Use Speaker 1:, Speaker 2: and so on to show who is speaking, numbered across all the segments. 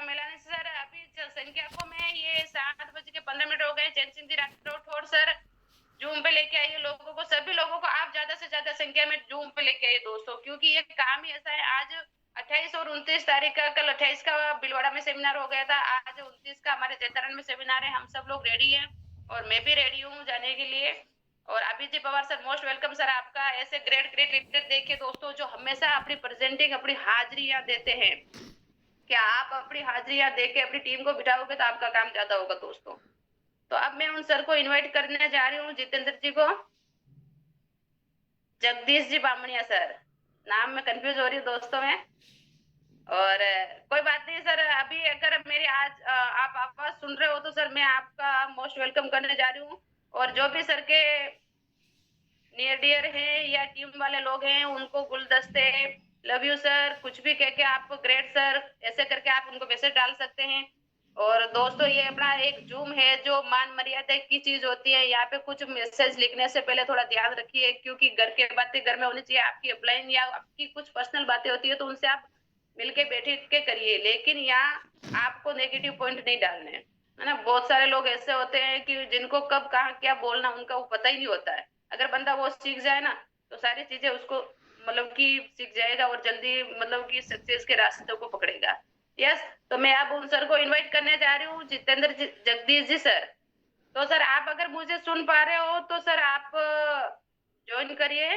Speaker 1: मिलाने से सर अभी संख्या को मैं ये 7:15 हो गए। चैन सिंह जी राठौड़ सर जूम पे लेके आइए लोगों को, सभी लोगों को आप ज्यादा से ज्यादा संख्या में जूम पे लेके आइए दोस्तों, क्योंकि ये काम ही ऐसा है। आज 28 और 29 तारीख का, कल 28 का भीलवाड़ा में सेमिनार हो गया था, आज 29 का हमारे जैतारण में सेमिनार है। हम सब लोग रेडी हैं और मैं भी रेडी हूँ जाने के लिए। और अभी G Pawar sir most welcome sir आपका। ऐसे ग्रेट ग्रेट लीडर देखिए दोस्तों जो हमेशा अपनी प्रेजेंटिंग अपनी हाजिरियां देते हैं। क्या आप अपनी हाजिरियां देके अपनी टीम को बिठाओगे तो आपका काम ज्यादा होगा दोस्तों। तो अब मैं उन सर को इनवाइट करने जा रही हूँ, जितेंद्र जी को, जगदीश जी बामणिया सर, नाम में कंफ्यूज हो रही हूँ दोस्तों में। और कोई बात नहीं सर, अभी अगर मेरी आज आप आवाज सुन रहे हो तो सर मैं आपका मोस्ट वेलकम करने जा रही हूँ। और जो भी सर के नियर डियर है या टीम वाले लोग हैं उनको गुलदस्ते, लव यू सर, कुछ भी कह के आप ग्रेट सर ऐसे करके आप उनको मैसेज डाल सकते हैं। और दोस्तों ये अपना एक जूम है जो मान मर्यादा की चीज होती है। यहाँ पे कुछ मैसेज लिखने से पहले थोड़ा ध्यान रखिए, क्योंकि घर के बातें घर में होनी चाहिए। आपकी अपलाइन या आपकी कुछ पर्सनल बातें होती है तो उनसे आप मिलके बैठ के करिए, लेकिन यहाँ आपको नेगेटिव पॉइंट नहीं डालने है ना। बहुत सारे लोग ऐसे होते हैं कि जिनको कब कहाँ क्या बोलना उनका वो पता ही नहीं होता है। अगर बंदा वो सीख जाए ना तो सारी चीजें उसको मतलब कि सीख जाएगा और जल्दी मतलब कि सक्सेस के रास्ते को पकड़ेगा। यस, तो मैं अब उन सर को इनवाइट करने जा रही हूँ, जितेंद्र जी, जगदीश जी सर। तो सर आप अगर मुझे सुन पा रहे हो तो सर आप ज्वाइन करिए।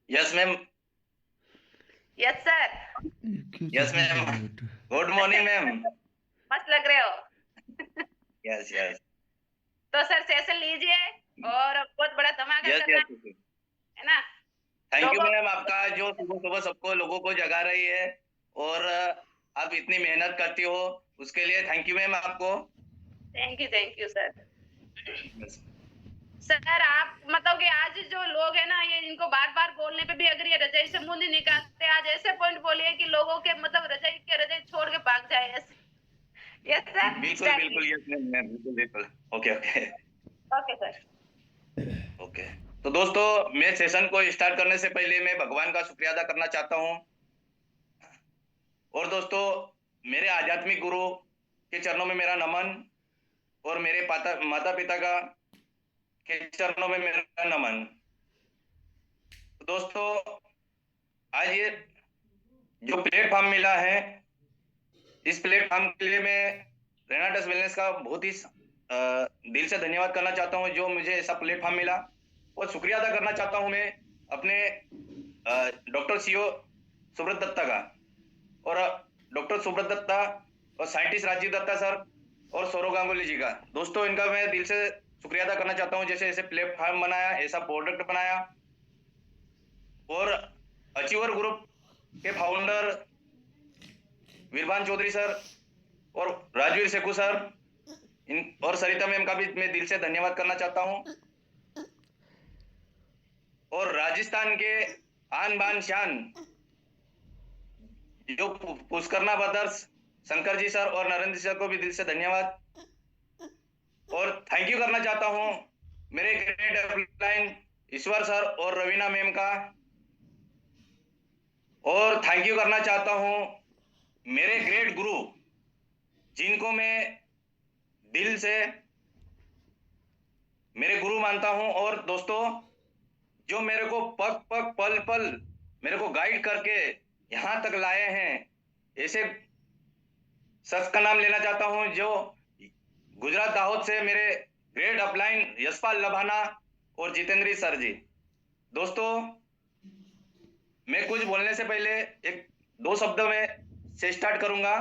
Speaker 2: Yes ma'am.
Speaker 1: Yes sir.
Speaker 2: Yes ma'am. Good morning ma'am.
Speaker 1: मस्त लग रहे हो।
Speaker 2: Yes yes.
Speaker 1: तो सर सेशन लीजिए और बहुत बड़ा धमाका
Speaker 2: यस
Speaker 1: करना
Speaker 2: यस।
Speaker 1: है ना
Speaker 2: थैंक यू
Speaker 1: लोगों।
Speaker 2: मैम, आपका जो सुबह सुबह सबको लोगों को जगा रही है और आप इतनी मेहनत करती हो उसके लिए थैंक यू मैम आपको।
Speaker 1: Thank you sir.
Speaker 2: Yes.
Speaker 1: Sir आप मतलब कि आज जो लोग है ना ये इनको बार बार बोलने पे भी अगर ये रजाई से मुंह नहीं निकालते, आज ऐसे पॉइंट बोलिए कि लोगों के मतलब रजाई छोड़ के भाग जाए ऐसे। यस सर,
Speaker 2: बिल्कुल
Speaker 1: स्टार्ट
Speaker 2: बिल्कुल, यस मैम मैम, बिल्कुल बिल्कुल। Okay okay
Speaker 1: okay sir.
Speaker 2: Okay. तो दोस्तों, मैं सेशन को स्टार्ट करने से पहले मैं भगवान का शुक्रिया अदा करना चाहता हूँ। और दोस्तों, मेरे आध्यात्मिक गुरु के चरणों में मेरा नमन और मेरे माता पिता का के चरणों में मेरा नमन। तो दोस्तों, आज ये जो प्लेटफॉर्म मिला है, इस प्लेटफॉर्म के लिए मैं रेनाटस वेलनेस का बहुत ही दिल से धन्यवाद करना चाहता हूं जो मुझे ऐसा प्लेटफॉर्म मिला। और शुक्रिया अदा करना चाहता हूं मैं अपने डॉक्टर सीओ सुब्रत दत्ता का, और डॉक्टर सुब्रत दत्ता और साइंटिस्ट राजीव दत्ता सर और सौरव गांगुली जी का। दोस्तों, इनका मैं दिल से शुक्रिया अदा करना चाहता हूं, जैसे ऐसे प्लेटफॉर्म बनाया, ऐसा प्रोडक्ट बनाया। और अचीवर ग्रुप के फाउंडर वीरभान चौधरी सर और राजवीर शेखू सर और सरिता मैम का भी मैं दिल से धन्यवाद करना चाहता हूं। और राजस्थान के आन बान शान जो पुष्करना ब्रदर्स शंकर जी सर और नरेंद्र सर को भी दिल से धन्यवाद। और थैंक यू करना चाहता हूं मेरे ग्रेट अपलाइन ईश्वर सर और रवीना मैम का। और थैंक यू करना चाहता हूं मेरे ग्रेट गुरु जिनको मैं दिल से मेरे गुरु मानता हूं। और दोस्तों, जो मेरे को पग पग पल पल मेरे को गाइड करके यहां तक लाए हैं, ऐसे शख्स का नाम लेना चाहता हूं जो गुजरात दाहोद से मेरे ग्रेट अपलाइन यशपाल लभाना और जितेंद्री सर जी। दोस्तों, मैं कुछ बोलने से पहले एक दो शब्द में से स्टार्ट करूंगा।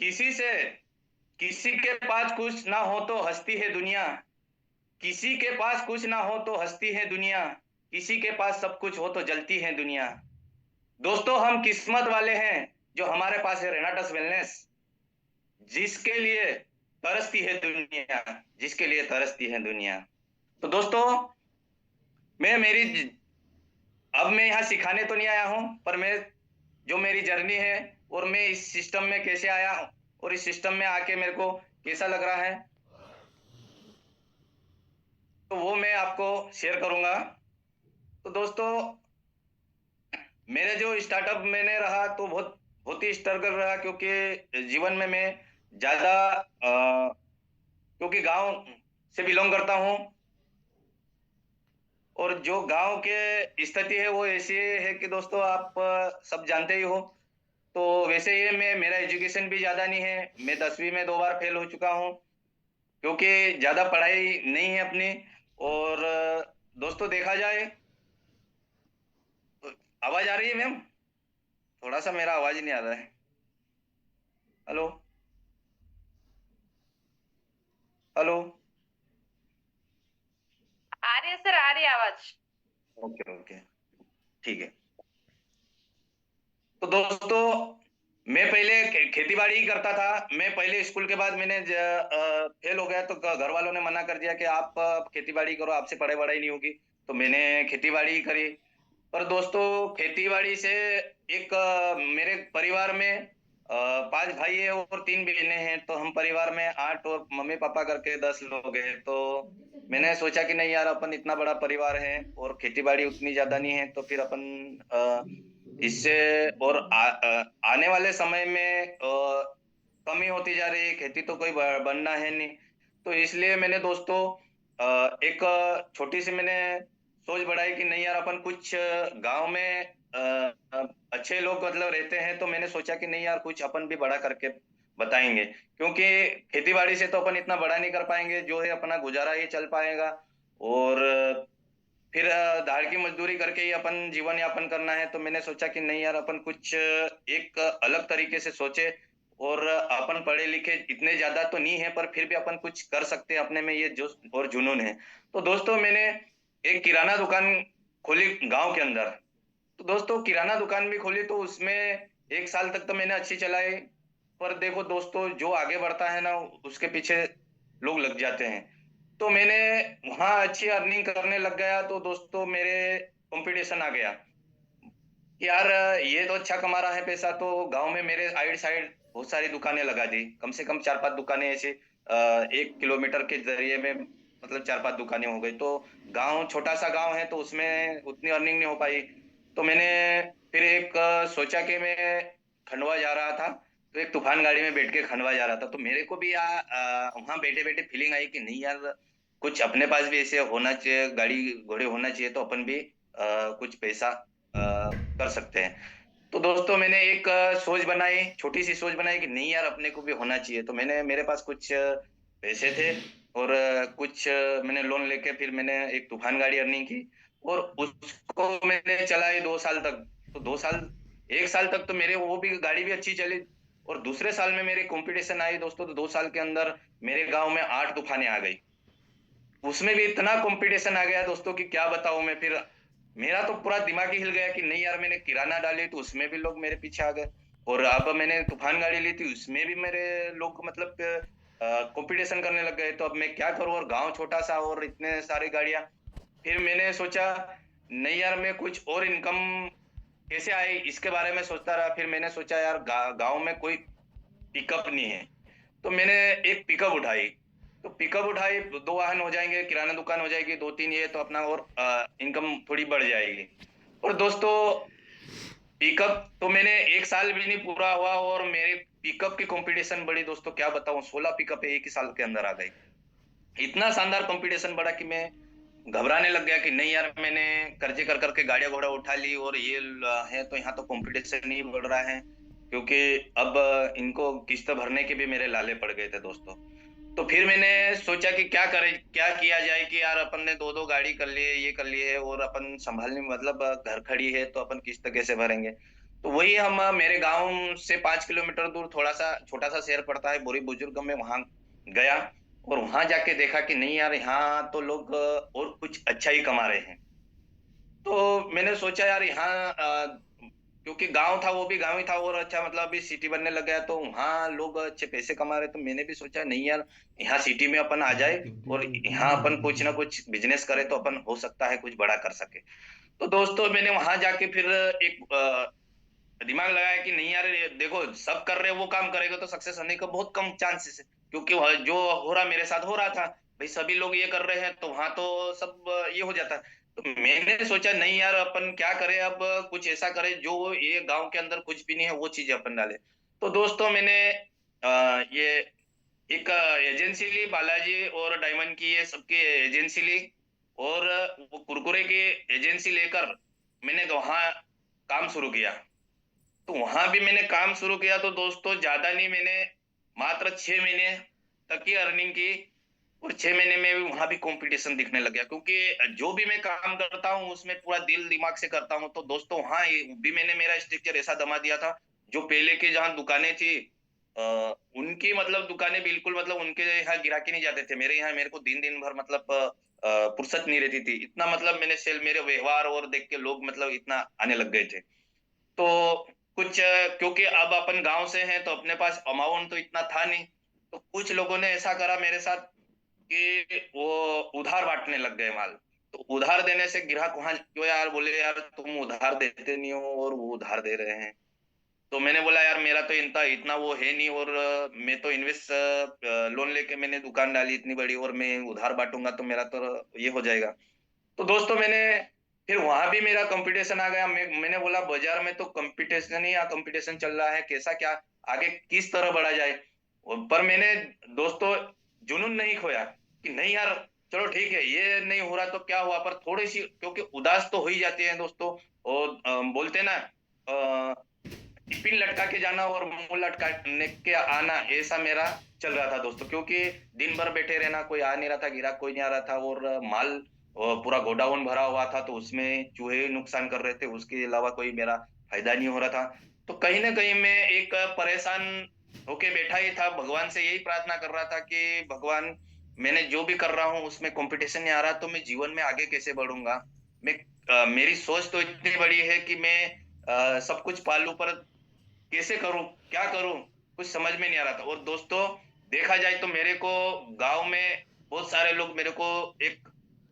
Speaker 2: किसी के पास कुछ ना हो तो हंसती है दुनिया, किसी के पास कुछ ना हो तो हंसती है दुनिया, किसी के पास सब कुछ हो तो जलती है दुनिया। दोस्तों, हम किस्मत वाले हैं जो हमारे पास है रेनाटस वेलनेस, जिसके लिए तरसती है दुनिया, जिसके लिए तरसती है दुनिया। तो दोस्तों, अब मैं यहाँ सिखाने तो नहीं आया हूँ, पर मैं जो मेरी जर्नी है और मैं इस सिस्टम में कैसे आया और इस सिस्टम में आके मेरे को कैसा लग रहा है, तो वो मैं आपको शेयर करूंगा। तो दोस्तों, मेरे जो स्टार्टअप मैंने रहा तो बहुत बहुत ही स्ट्रगल रहा, क्योंकि जीवन में मैं ज्यादा क्योंकि गांव से बिलोंग करता हूँ, और जो गांव के स्थिति है वो ऐसी है कि दोस्तों आप सब जानते ही हो। तो वैसे ही मैं मेरा एजुकेशन भी ज्यादा नहीं है, मैं 10वीं में 2 बार फेल हो चुका हूँ, क्योंकि ज्यादा पढ़ाई नहीं है अपनी। और दोस्तों देखा जाए तो आवाज आ रही है मैम? थोड़ा सा मेरा आवाज ही नहीं आ रहा है। हेलो? हेलो?
Speaker 1: आ रही है सर, आ रही है आवाज।
Speaker 2: ओके ओके, ठीक है। तो दोस्तों मैं पहले खेती बाड़ी ही करता था। मैं पहले स्कूल के बाद मैंने फेल हो गया, तो घर वालों ने मना कर दिया कि आप खेती बाड़ी करो, आपसे पढ़ाई वढ़ाई नहीं होगी। तो मैंने खेती बाड़ी ही करी। पर दोस्तों खेती बाड़ी से एक मेरे परिवार में 5 भाई है और 3 बहनें हैं, तो हम परिवार में 8 और मम्मी पापा करके 10 लोग हैं। तो मैंने सोचा कि नहीं यार, अपन इतना बड़ा परिवार है और खेती बाड़ी उतनी ज्यादा नहीं है, तो फिर अपन इससे और आने वाले समय में कमी होती जा रही है, खेती तो कोई बनना है नहीं। तो इसलिए मैंने दोस्तों एक छोटी सी मैंने सोच बढ़ाई कि नहीं यार, अपन कुछ गांव में अच्छे लोग मतलब रहते हैं, तो मैंने सोचा कि नहीं यार, कुछ अपन भी बड़ा करके बताएंगे, क्योंकि खेती बाड़ी से तो अपन इतना बड़ा नहीं कर पाएंगे, जो है अपना गुजारा ही चल पाएगा। और फिर दाढ़ की मजदूरी करके ही अपन जीवन यापन करना है। तो मैंने सोचा कि नहीं यार, अपन कुछ एक अलग तरीके से सोचे। और अपन पढ़े लिखे इतने ज्यादा तो नहीं है, पर फिर भी अपन कुछ कर सकते हैं, अपने में ये जोश और जुनून है। तो दोस्तों मैंने एक किराना दुकान खोली गांव के अंदर। तो दोस्तों किराना दुकान भी खोली, तो उसमें 1 साल तक तो मैंने अच्छी चलाई। पर देखो दोस्तों, जो आगे बढ़ता है ना, उसके पीछे लोग लग जाते हैं। तो मैंने वहां अच्छी अर्निंग करने लग गया, तो दोस्तों मेरे कंपटीशन आ गया कि यार ये तो अच्छा कमा रहा है पैसा, तो गांव में मेरे साइड साइड बहुत सारी दुकानें लगा दी, कम से कम 4-5 दुकानें ऐसे 1 किलोमीटर के जरिए में, मतलब 4-5 दुकानें हो गई। तो गांव छोटा सा गांव है, तो उसमें उतनी अर्निंग नहीं हो पाई। तो मैंने फिर एक सोचा कि मैं खंडवा जा रहा था, तो एक तूफान गाड़ी में बैठ के खंडवा जा रहा था, तो मेरे को भी वहां बैठे बैठे फीलिंग आई कि नहीं यार, कुछ अपने पास भी ऐसे होना चाहिए, गाड़ी घोड़े होना चाहिए, तो अपन भी कुछ पैसा कर सकते हैं। तो दोस्तों मैंने एक सोच बनाई, छोटी सी सोच बनाई कि नहीं यार, अपने को भी होना चाहिए। तो मैंने मेरे पास कुछ पैसे थे, और कुछ मैंने लोन लेके फिर मैंने एक तूफान गाड़ी अर्निंग की, और उसको मैंने चलाई 2 साल तक। तो 2 साल, 1 साल तक तो मेरे वो भी गाड़ी भी अच्छी चली। और दूसरे साल में मेरे कंपटीशन आई दोस्तों, तो 2 साल के अंदर मेरे गांव में 8 तूफानें आ गई। उसमें भी इतना कंपटीशन आ गया दोस्तों कि क्या बताऊं मैं। फिर मेरा तो पूरा दिमाग ही हिल गया कि नहीं यार, मैंने किराना डाली तो उसमें भी लोग मेरे पीछे आ गए, और अब मैंने तूफान गाड़ी ली थी उसमें भी मेरे लोग मतलब कंपटीशन करने लग गए। तो अब मैं क्या करूं, और गांव छोटा सा और इतने सारी गाड़ियां। फिर मैंने सोचा नहीं यार, मैं कुछ और इनकम कैसे आए इसके बारे में सोचता रहा। फिर मैंने सोचा यार, गांव में कोई पिकअप नहीं है, तो मैंने एक पिकअप उठाई। तो पिकअप उठाई, 2 वाहन हो जाएंगे, किराना दुकान हो जाएगी, 2-3 ये, तो अपना और इनकम थोड़ी बढ़ जाएगी। और दोस्तों पिकअप तो मैंने 1 साल भी नहीं पूरा हुआ, और मेरे पिकअप की कंपटीशन बढ़ी दोस्तों, क्या बताऊं, 16 पिकअप एक ही साल के अंदर आ गई। इतना शानदार कंपटीशन बढ़ा कि मैं घबराने लग गया कि नहीं यार, मैंने कर्जे कर करके गाड़िया घोड़ा उठा ली, और ये है, तो यहाँ तो कंपटीशन नहीं बढ़ रहा है, क्योंकि अब इनको किस्त भरने के भी मेरे लाले पड़ गए थे दोस्तों। तो फिर मैंने सोचा कि क्या करे, क्या किया जाए कि यार अपन ने 2-2 गाड़ी कर लिए, ये कर लिए है, और अपन संभालने में मतलब घर खड़ी है, तो अपन किस्त कैसे भरेंगे। तो वही हम मेरे गांव से 5 किलोमीटर दूर थोड़ा सा छोटा सा शहर पड़ता है बोरी बुजुर्ग में, वहां गया। और वहां जाके देखा कि नहीं यार, यहाँ तो लोग और कुछ अच्छा ही कमा रहे हैं। तो मैंने सोचा यार, यहाँ क्योंकि गांव था वो भी गांव ही था, और अच्छा मतलब अभी सिटी बनने लग गया, तो वहाँ लोग अच्छे पैसे कमा रहे, तो मैंने भी सोचा नहीं यार, यहाँ सिटी में अपन आ जाए, और यहाँ अपन कुछ ना कुछ बिजनेस करे, तो अपन हो सकता है कुछ बड़ा कर सके। तो दोस्तों मैंने वहां जाके फिर एक दिमाग लगाया कि नहीं यार, ये देखो सब कर रहे हैं, वो काम करेगा तो सक्सेस होने का बहुत कम चांसेस है, क्योंकि जो हो रहा मेरे साथ हो रहा था, भाई सभी लोग ये कर रहे हैं, तो वहां तो सब ये हो जाता है। तो मैंने सोचा नहीं यार, अपन क्या करें, अब कुछ ऐसा करें जो ये गांव के अंदर कुछ भी नहीं है वो चीजें अपन डाले। तो दोस्तों मैंने ये एक एजेंसी ली, बालाजी और डायमंड की, ये सबकी एजेंसी ली। और वो कुरकुरे की एजेंसी लेकर मैंने वहाँ काम शुरू किया। तो वहां भी मैंने काम शुरू किया तो दोस्तों ज्यादा नहीं, मैंने मात्र 6 महीने तक की अर्निंग की। और 6 महीने में भी वहां भी कंपटीशन दिखने लग गया, क्योंकि जो भी मैं काम करता हूँ उसमें पूरा दिल दिमाग से करता हूँ। तो दोस्तों वहां भी मैंने मेरा स्ट्रक्चर ऐसा दमा दिया था। जो पहले के जहाँ दुकानें थी, उनकी मतलब दुकानें बिल्कुल, मतलब उनके यहाँ गिराके नहीं जाते थे, मेरे यहाँ मेरे को दिन दिन भर मतलब फुर्सत नहीं रहती थी इतना, मतलब मैंने सेल, मेरे व्यवहार और देख के लोग मतलब इतना आने लग गए थे। तो कुछ क्योंकि अब अपन गांव से हैं तो अपने पास अमाउंट तो इतना था नहीं। तो कुछ लोगों ने ऐसा करा मेरे साथ कि वो उधार बांटने लग गए माल। तो उधार देने से ग्राहक वहां क्यों यार, बोले यार तुम उधार देते नहीं हो और वो उधार दे रहे हैं। तो मैंने बोला यार मेरा तो इतना इतना वो है नहीं, और मैं तो इन्वेस्ट लोन लेके मैंने दुकान डाली इतनी बड़ी, और मैं उधार बांटूंगा तो मेरा तो ये हो जाएगा। तो दोस्तों मैंने फिर वहां भी मेरा कंपटीशन आ गया। मैंने बोला बाजार में तो कंपटीशन ही कंपटीशन चल रहा है, कैसा क्या आगे किस तरह बढ़ा जाए। पर मैंने दोस्तों जुनून नहीं खोया कि नहीं यार, चलो ठीक है ये नहीं हो रहा तो क्या हुआ, पर थोड़ी सी क्योंकि उदास तो हो ही जाती है दोस्तों। और बोलते ना, टिफिन लटका के जाना और मुंह लटकाने के आना, ऐसा मेरा चल रहा था दोस्तों। क्योंकि दिन भर बैठे रहना, कोई आ नहीं रहा था, ग्राहक कोई नहीं आ रहा था, और माल पूरा गोडाउन भरा हुआ था तो उसमें चूहे नुकसान कर रहे थे, उसके अलावा कोई मेरा फायदा नहीं हो रहा था। तो कहीं ना कहीं मैं एक परेशान होके बैठा ही था, भगवान से यही प्रार्थना कर रहा था कि भगवान, मैंने जो भी कर रहा हूँ उसमें कंपटीशन नहीं आ रहा तो मैं जीवन में आगे कैसे बढ़ूंगा। मैं मेरी सोच तो इतनी बड़ी है कि मैं सब कुछ पालू, पर कैसे करूं, क्या करूं, कुछ समझ में नहीं आ रहा था। और दोस्तों देखा जाए तो मेरे को गांव में बहुत सारे लोग मेरे को एक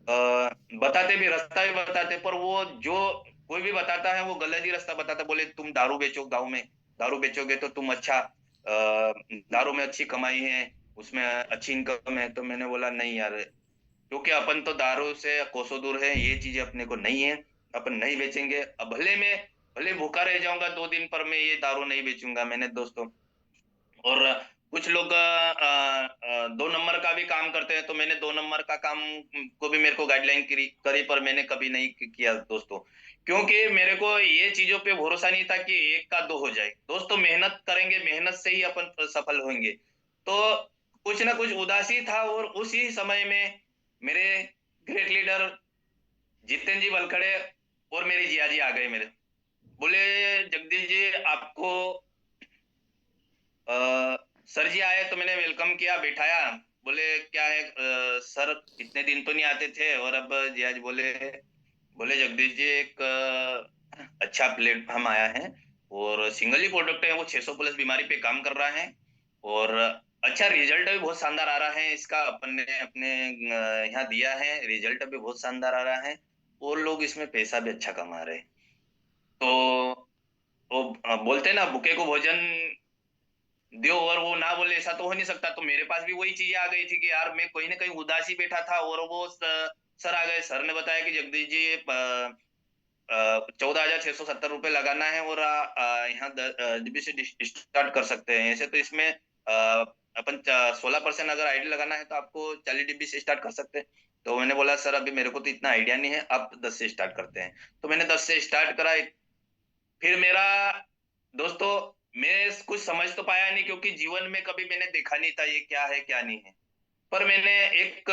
Speaker 2: बताते भी, रास्ता भी बताते, पर वो जो कोई भी बताता है वो गलत ही रास्ता बताता। बोले तुम दारू बेचो, गांव में दारू बेचोगे तो तुम अच्छा, दारू में अच्छी कमाई है, उसमें अच्छी इनकम है। तो मैंने बोला नहीं यार, क्योंकि अपन तो दारू से कोसों दूर है, ये चीजें अपने को नहीं है, अपन नहीं बेचेंगे। अब भले भूखा रह जाऊंगा 2 दिन, पर मैं ये दारू नहीं बेचूंगा मैंने दोस्तों। और कुछ लोग 2 नंबर का भी काम करते हैं, तो मैंने 2 नंबर का काम को भी मेरे को गाइडलाइन करी, पर मैंने कभी नहीं किया दोस्तों। क्योंकि मेरे को ये चीजों पे भरोसा नहीं था कि एक का दो हो जाए। दोस्तों मेहनत करेंगे, मेहनत से ही अपन सफल होंगे। तो कुछ ना कुछ उदासी था, और उसी समय में मेरे ग्रेट लीडर जितेंद्र जी बलखड़े और मेरे जिया जी आ गए मेरे। बोले जगदीश जी आपको, सर जी आए तो मैंने वेलकम किया, बिठाया। बोले क्या है सर, इतने दिन तो नहीं आते थे। और अब जी आज बोले, जगदीश जी एक अच्छा प्लेटफॉर्म आया है, और सिंगल ही प्रोडक्ट है, वो 600 प्लस बीमारी पे काम कर रहा है, और अच्छा रिजल्ट भी बहुत शानदार आ रहा है इसका। अपन ने अपने यहाँ दिया है, रिजल्ट भी बहुत शानदार आ रहा है, और लोग इसमें पैसा भी अच्छा कमा रहे हैं। तो वो बोलते हैं ना, भूखे को भोजन दो और वो ना बोले, ऐसा तो हो नहीं सकता। तो मेरे पास भी वही चीजें आ गई थी कि यार मैं कहीं ना कहीं उदासी बैठा था, और वो सर आ गए। सर ने बताया कि जगदीश जी 14,670 रुपये लगाना है, और यहाँ डीबी से स्टार्ट कर सकते हैं। ऐसे तो इसमें अपन 16% अगर आईडी लगाना है तो आपको 40 डीबी से स्टार्ट कर सकते हैं। तो मैंने बोला सर अभी मेरे को तो इतना आइडिया नहीं है, आप 10 से स्टार्ट करते हैं। तो मैंने 10 से स्टार्ट करा। फिर मेरा दोस्तों, मैं कुछ समझ तो पाया नहीं, क्योंकि जीवन में कभी मैंने देखा नहीं था ये क्या है क्या नहीं है। पर मैंने एक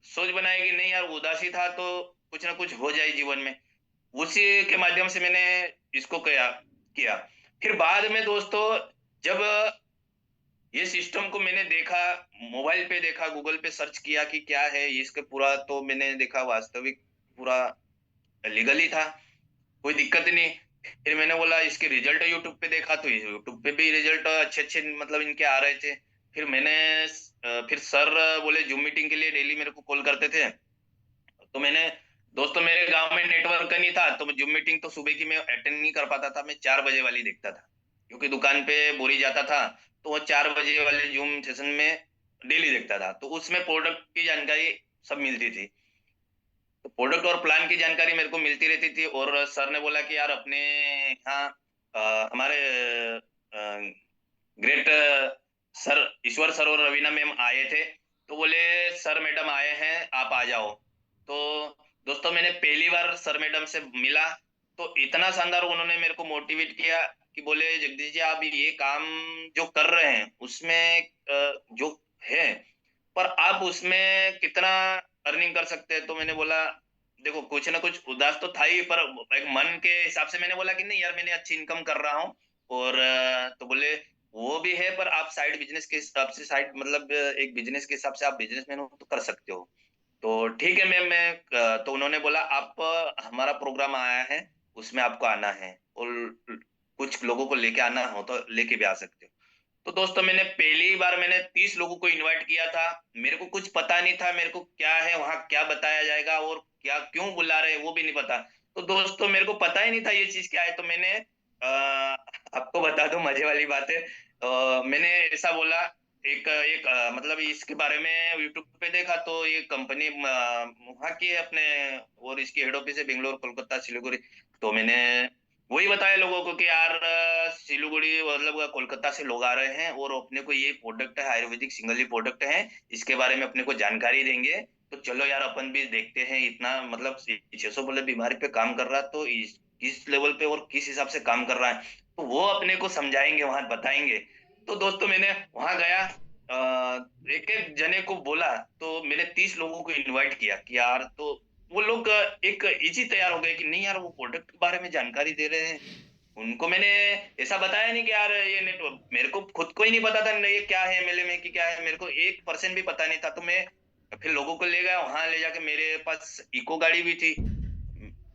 Speaker 2: सोच बनाई कि नहीं यार, उदासी था तो कुछ ना कुछ हो जाए जीवन में। उसी के माध्यम से मैंने इसको किया किया फिर बाद में दोस्तों, जब ये सिस्टम को मैंने देखा, मोबाइल पे देखा, गूगल पे सर्च किया कि क्या है इसके पूरा, तो मैंने देखा वास्तविक पूरा लीगली था, कोई दिक्कत नहीं। फिर मैंने बोला इसके रिजल्ट यूट्यूब पे देखा, तो यूट्यूब पे भी रिजल्ट अच्छे अच्छे मतलब इनके आ रहे थे। फिर मैंने फिर सर बोले जूम मीटिंग के लिए डेली मेरे को कॉल करते थे। तो मैंने दोस्तों, मेरे गांव में नेटवर्क नहीं था, तो जूम मीटिंग तो सुबह की मैं अटेंड नहीं कर पाता था, मैं 4 बजे वाली देखता था, क्योंकि दुकान पे बोरी जाता था। तो वो 4 बजे वाले जूम सेशन में डेली देखता था, तो उसमें प्रोडक्ट की जानकारी सब मिलती थी। तो प्रोडक्ट और प्लान की जानकारी मेरे को मिलती रहती थी। और सर ने बोला कि यार अपने यहाँ हमारे ग्रेट सर ईश्वर सर और रवीना मैम आए थे, तो बोले सर मैडम आए हैं, आप आ जाओ। तो दोस्तों मैंने पहली बार सर मैडम से मिला, तो इतना शानदार उन्होंने मेरे को मोटिवेट किया कि बोले जगदीश जी आप ये काम जो कर रहे हैं उसमें जो है, पर आप उसमें कितना अर्निंग कर सकते हैं। तो मैंने बोला देखो कुछ ना कुछ उदास तो था ही, पर एक मन के हिसाब से मैंने बोला कि नहीं यार मैंने अच्छी इनकम कर रहा हूँ। और तो बोले वो भी है, पर आप साइड बिजनेस के हिसाब से, साइड मतलब एक बिजनेस के हिसाब से आप बिजनेसमैन हो तो कर सकते हो। तो ठीक है मैम, मैं तो उन्होंने बोला आप हमारा प्रोग्राम आया है उसमें आपको आना है, और कुछ लोगों को लेके आना हो तो लेके भी आ सकते हो। तो दोस्तों मैंने पहली बार मैंने 30 लोगों को इनवाइट किया था। मेरे को कुछ पता नहीं था, मेरे को क्या है वहाँ क्या बताया जाएगा और क्या क्यों बुला रहे हैं वो भी नहीं पता। तो दोस्तों मेरे को पता ही नहीं था ये चीज क्या है। तो मैंने आपको बता दूं मजे वाली बात है, मैंने ऐसा बोला, एक एक मतलब इसके बारे में यूट्यूब पे देखा, तो ये कंपनी वहाँ की है अपने, और इसकी हेड ऑफिस है बेंगलोर, कोलकाता, सिलीगुड़ी। तो मैंने वही बताया लोगों को कि यार सिलीगुड़ी मतलब कोलकाता से लोग आ रहे हैं और अपने को ये प्रोडक्ट है, आयुर्वेदिक सिंगल प्रोडक्ट है, इसके बारे में अपने को जानकारी देंगे। तो चलो यार अपन भी देखते हैं, इतना मतलब 600 बोले बीमारी पे काम कर रहा है, तो किस लेवल पे और किस हिसाब से काम कर रहा है, तो वो अपने को समझाएंगे, वहां बताएंगे। तो दोस्तों मैंने वहां गया, एक एक जने को बोला, तो मैंने 30 लोगों को इनवाइट किया कि यार, तो वो लोग एक इजी तैयार हो गए कि नहीं यार वो प्रोडक्ट के बारे में जानकारी दे रहे हैं। उनको मैंने ऐसा बताया नहीं कि यार ये नेटवर्क, मेरे को खुद को ही नहीं पता था ये क्या है एमएलए में कि क्या है, मेरे को 1% भी पता नहीं था। तो मैं फिर लोगों को ले गया वहां, ले जाके मेरे पास इको गाड़ी भी थी,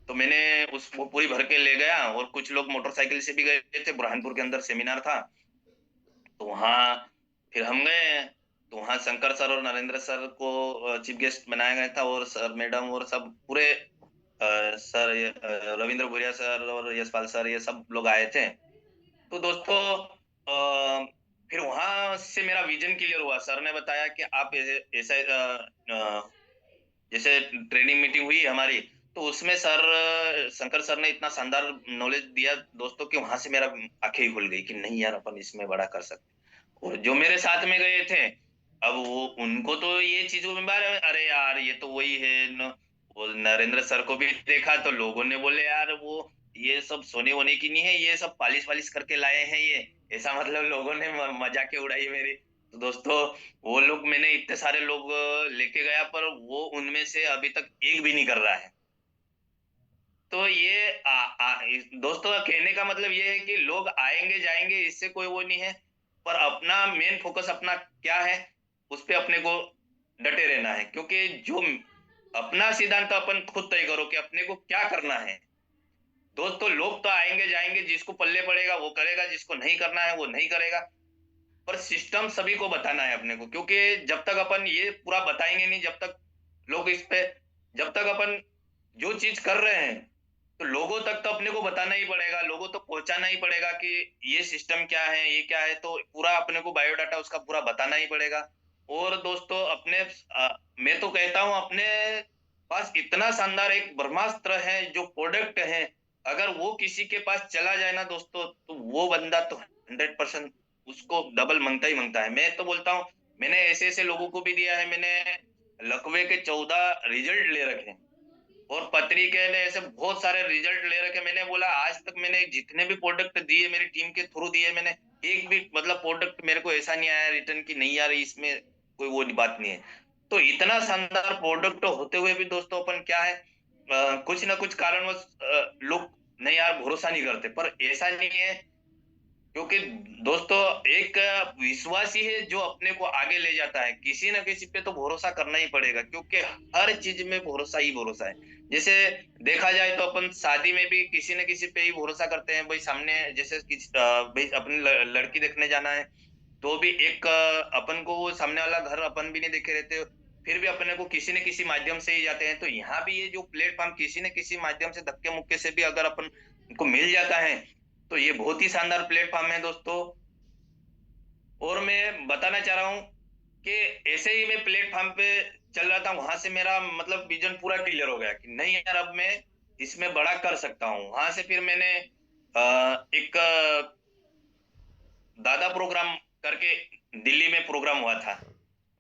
Speaker 2: तो मैंने उसको पूरी भर के ले गया, और कुछ लोग मोटरसाइकिल से भी गए थे, बुरहानपुर के अंदर सेमिनार था। तो वहाँ फिर हम गए, तो वहाँ शंकर सर और नरेंद्र सर को चीफ गेस्ट बनाया गया था, और सर मैडम और सब पूरे सर रविंद्र भुरिया सर और यशपाल सर ये सब लोग आए थे। तो दोस्तों फिर वहां से मेरा विजन क्लियर हुआ। सर ने बताया कि आप ऐसा जैसे ट्रेनिंग मीटिंग हुई हमारी, तो उसमें सर शंकर सर ने इतना शानदार नॉलेज दिया दोस्तों कि वहां से मेरा आंखें ही खुल गई कि नहीं यार अपन इसमें बड़ा कर सकते। और जो मेरे साथ में गए थे, अब वो उनको तो ये चीजों में बारे में, अरे यार ये तो वही है वो नरेंद्र सर को भी देखा तो लोगों ने बोले यार वो ये सब सोने वोने की नहीं है, ये सब पालिश वालिश करके लाए हैं ये, ऐसा मतलब लोगों ने मजाक उड़ाई मेरी। तो दोस्तों वो लोग, मैंने इतने सारे लोग लेके गया, पर वो उनमें से अभी तक एक भी नहीं कर रहा है। तो ये दोस्तों कहने का मतलब ये है कि लोग आएंगे जाएंगे, इससे कोई वो नहीं है, पर अपना मेन फोकस अपना क्या है उस पे अपने को डटे रहना है। क्योंकि जो अपना सिद्धांत अपन खुद तय करो कि अपने को क्या करना है। दोस्तों लोग तो आएंगे जाएंगे, जिसको पल्ले पड़ेगा वो करेगा, जिसको नहीं करना है वो नहीं करेगा, पर सिस्टम सभी को बताना है अपने को। क्योंकि जब तक अपन ये पूरा बताएंगे नहीं, जब तक लोग इस पे, जब तक अपन जो चीज कर रहे हैं, तो लोगों तक तो अपने को बताना ही पड़ेगा, लोगों तक पहुंचाना ही पड़ेगा कि ये सिस्टम क्या है, ये क्या है, तो पूरा अपने को बायोडाटा उसका पूरा बताना ही पड़ेगा। और दोस्तों अपने मैं तो कहता हूँ अपने पास इतना शानदार एक ब्रह्मास्त्र है जो प्रोडक्ट है, अगर वो किसी के पास चला जाए ना दोस्तों, तो वो बंदा तो 100% उसको डबल मांगता ही मांगता है। मैं तो बोलता हूँ मैंने ऐसे ऐसे लोगों को भी दिया है, मैंने लकवे के 14 रिजल्ट ले रखे हैं, और पत्रिके ने ऐसे बहुत सारे रिजल्ट ले रखे। मैंने बोला आज तक मैंने जितने भी प्रोडक्ट दिए मेरी टीम के थ्रू दिए, मैंने एक भी मतलब प्रोडक्ट मेरे को ऐसा नहीं आया रिटर्न की नहीं यार इसमें कोई वो बात नहीं है। तो इतना शानदार प्रोडक्ट होते हुए भी दोस्तों अपन क्या है, कुछ ना कुछ कारणवश लोग नहीं यार भरोसा नहीं करते, पर ऐसा नहीं है। क्योंकि दोस्तों एक विश्वास ही है जो अपने को आगे ले जाता है, किसी ना किसी पे तो भरोसा करना ही पड़ेगा, क्योंकि हर चीज में भरोसा ही भरोसा है। जैसे देखा जाए तो अपन शादी में भी किसी न किसी पे ही भरोसा करते हैं भाई, सामने जैसे भाई अपनी लड़की देखने जाना है, तो भी एक अपन को वो सामने वाला घर अपन भी नहीं देखे रहते, फिर भी अपने को किसी न किसी माध्यम से ही जाते हैं। तो यहाँ भी ये जो प्लेटफॉर्म किसी न किसी माध्यम से धक्के मुक्के से भी अगर अपन को मिल जाता है, तो ये बहुत ही शानदार प्लेटफॉर्म है दोस्तों। और मैं बताना चाह रहा हूँ कि ऐसे ही मैं प्लेटफॉर्म पे चल रहा था, वहां से मेरा मतलब विजन पूरा क्लियर हो गया कि नहीं यार, अब मैं इसमें बड़ा कर सकता हूँ। वहां से फिर मैंने एक दादा प्रोग्राम करके दिल्ली में प्रोग्राम हुआ था।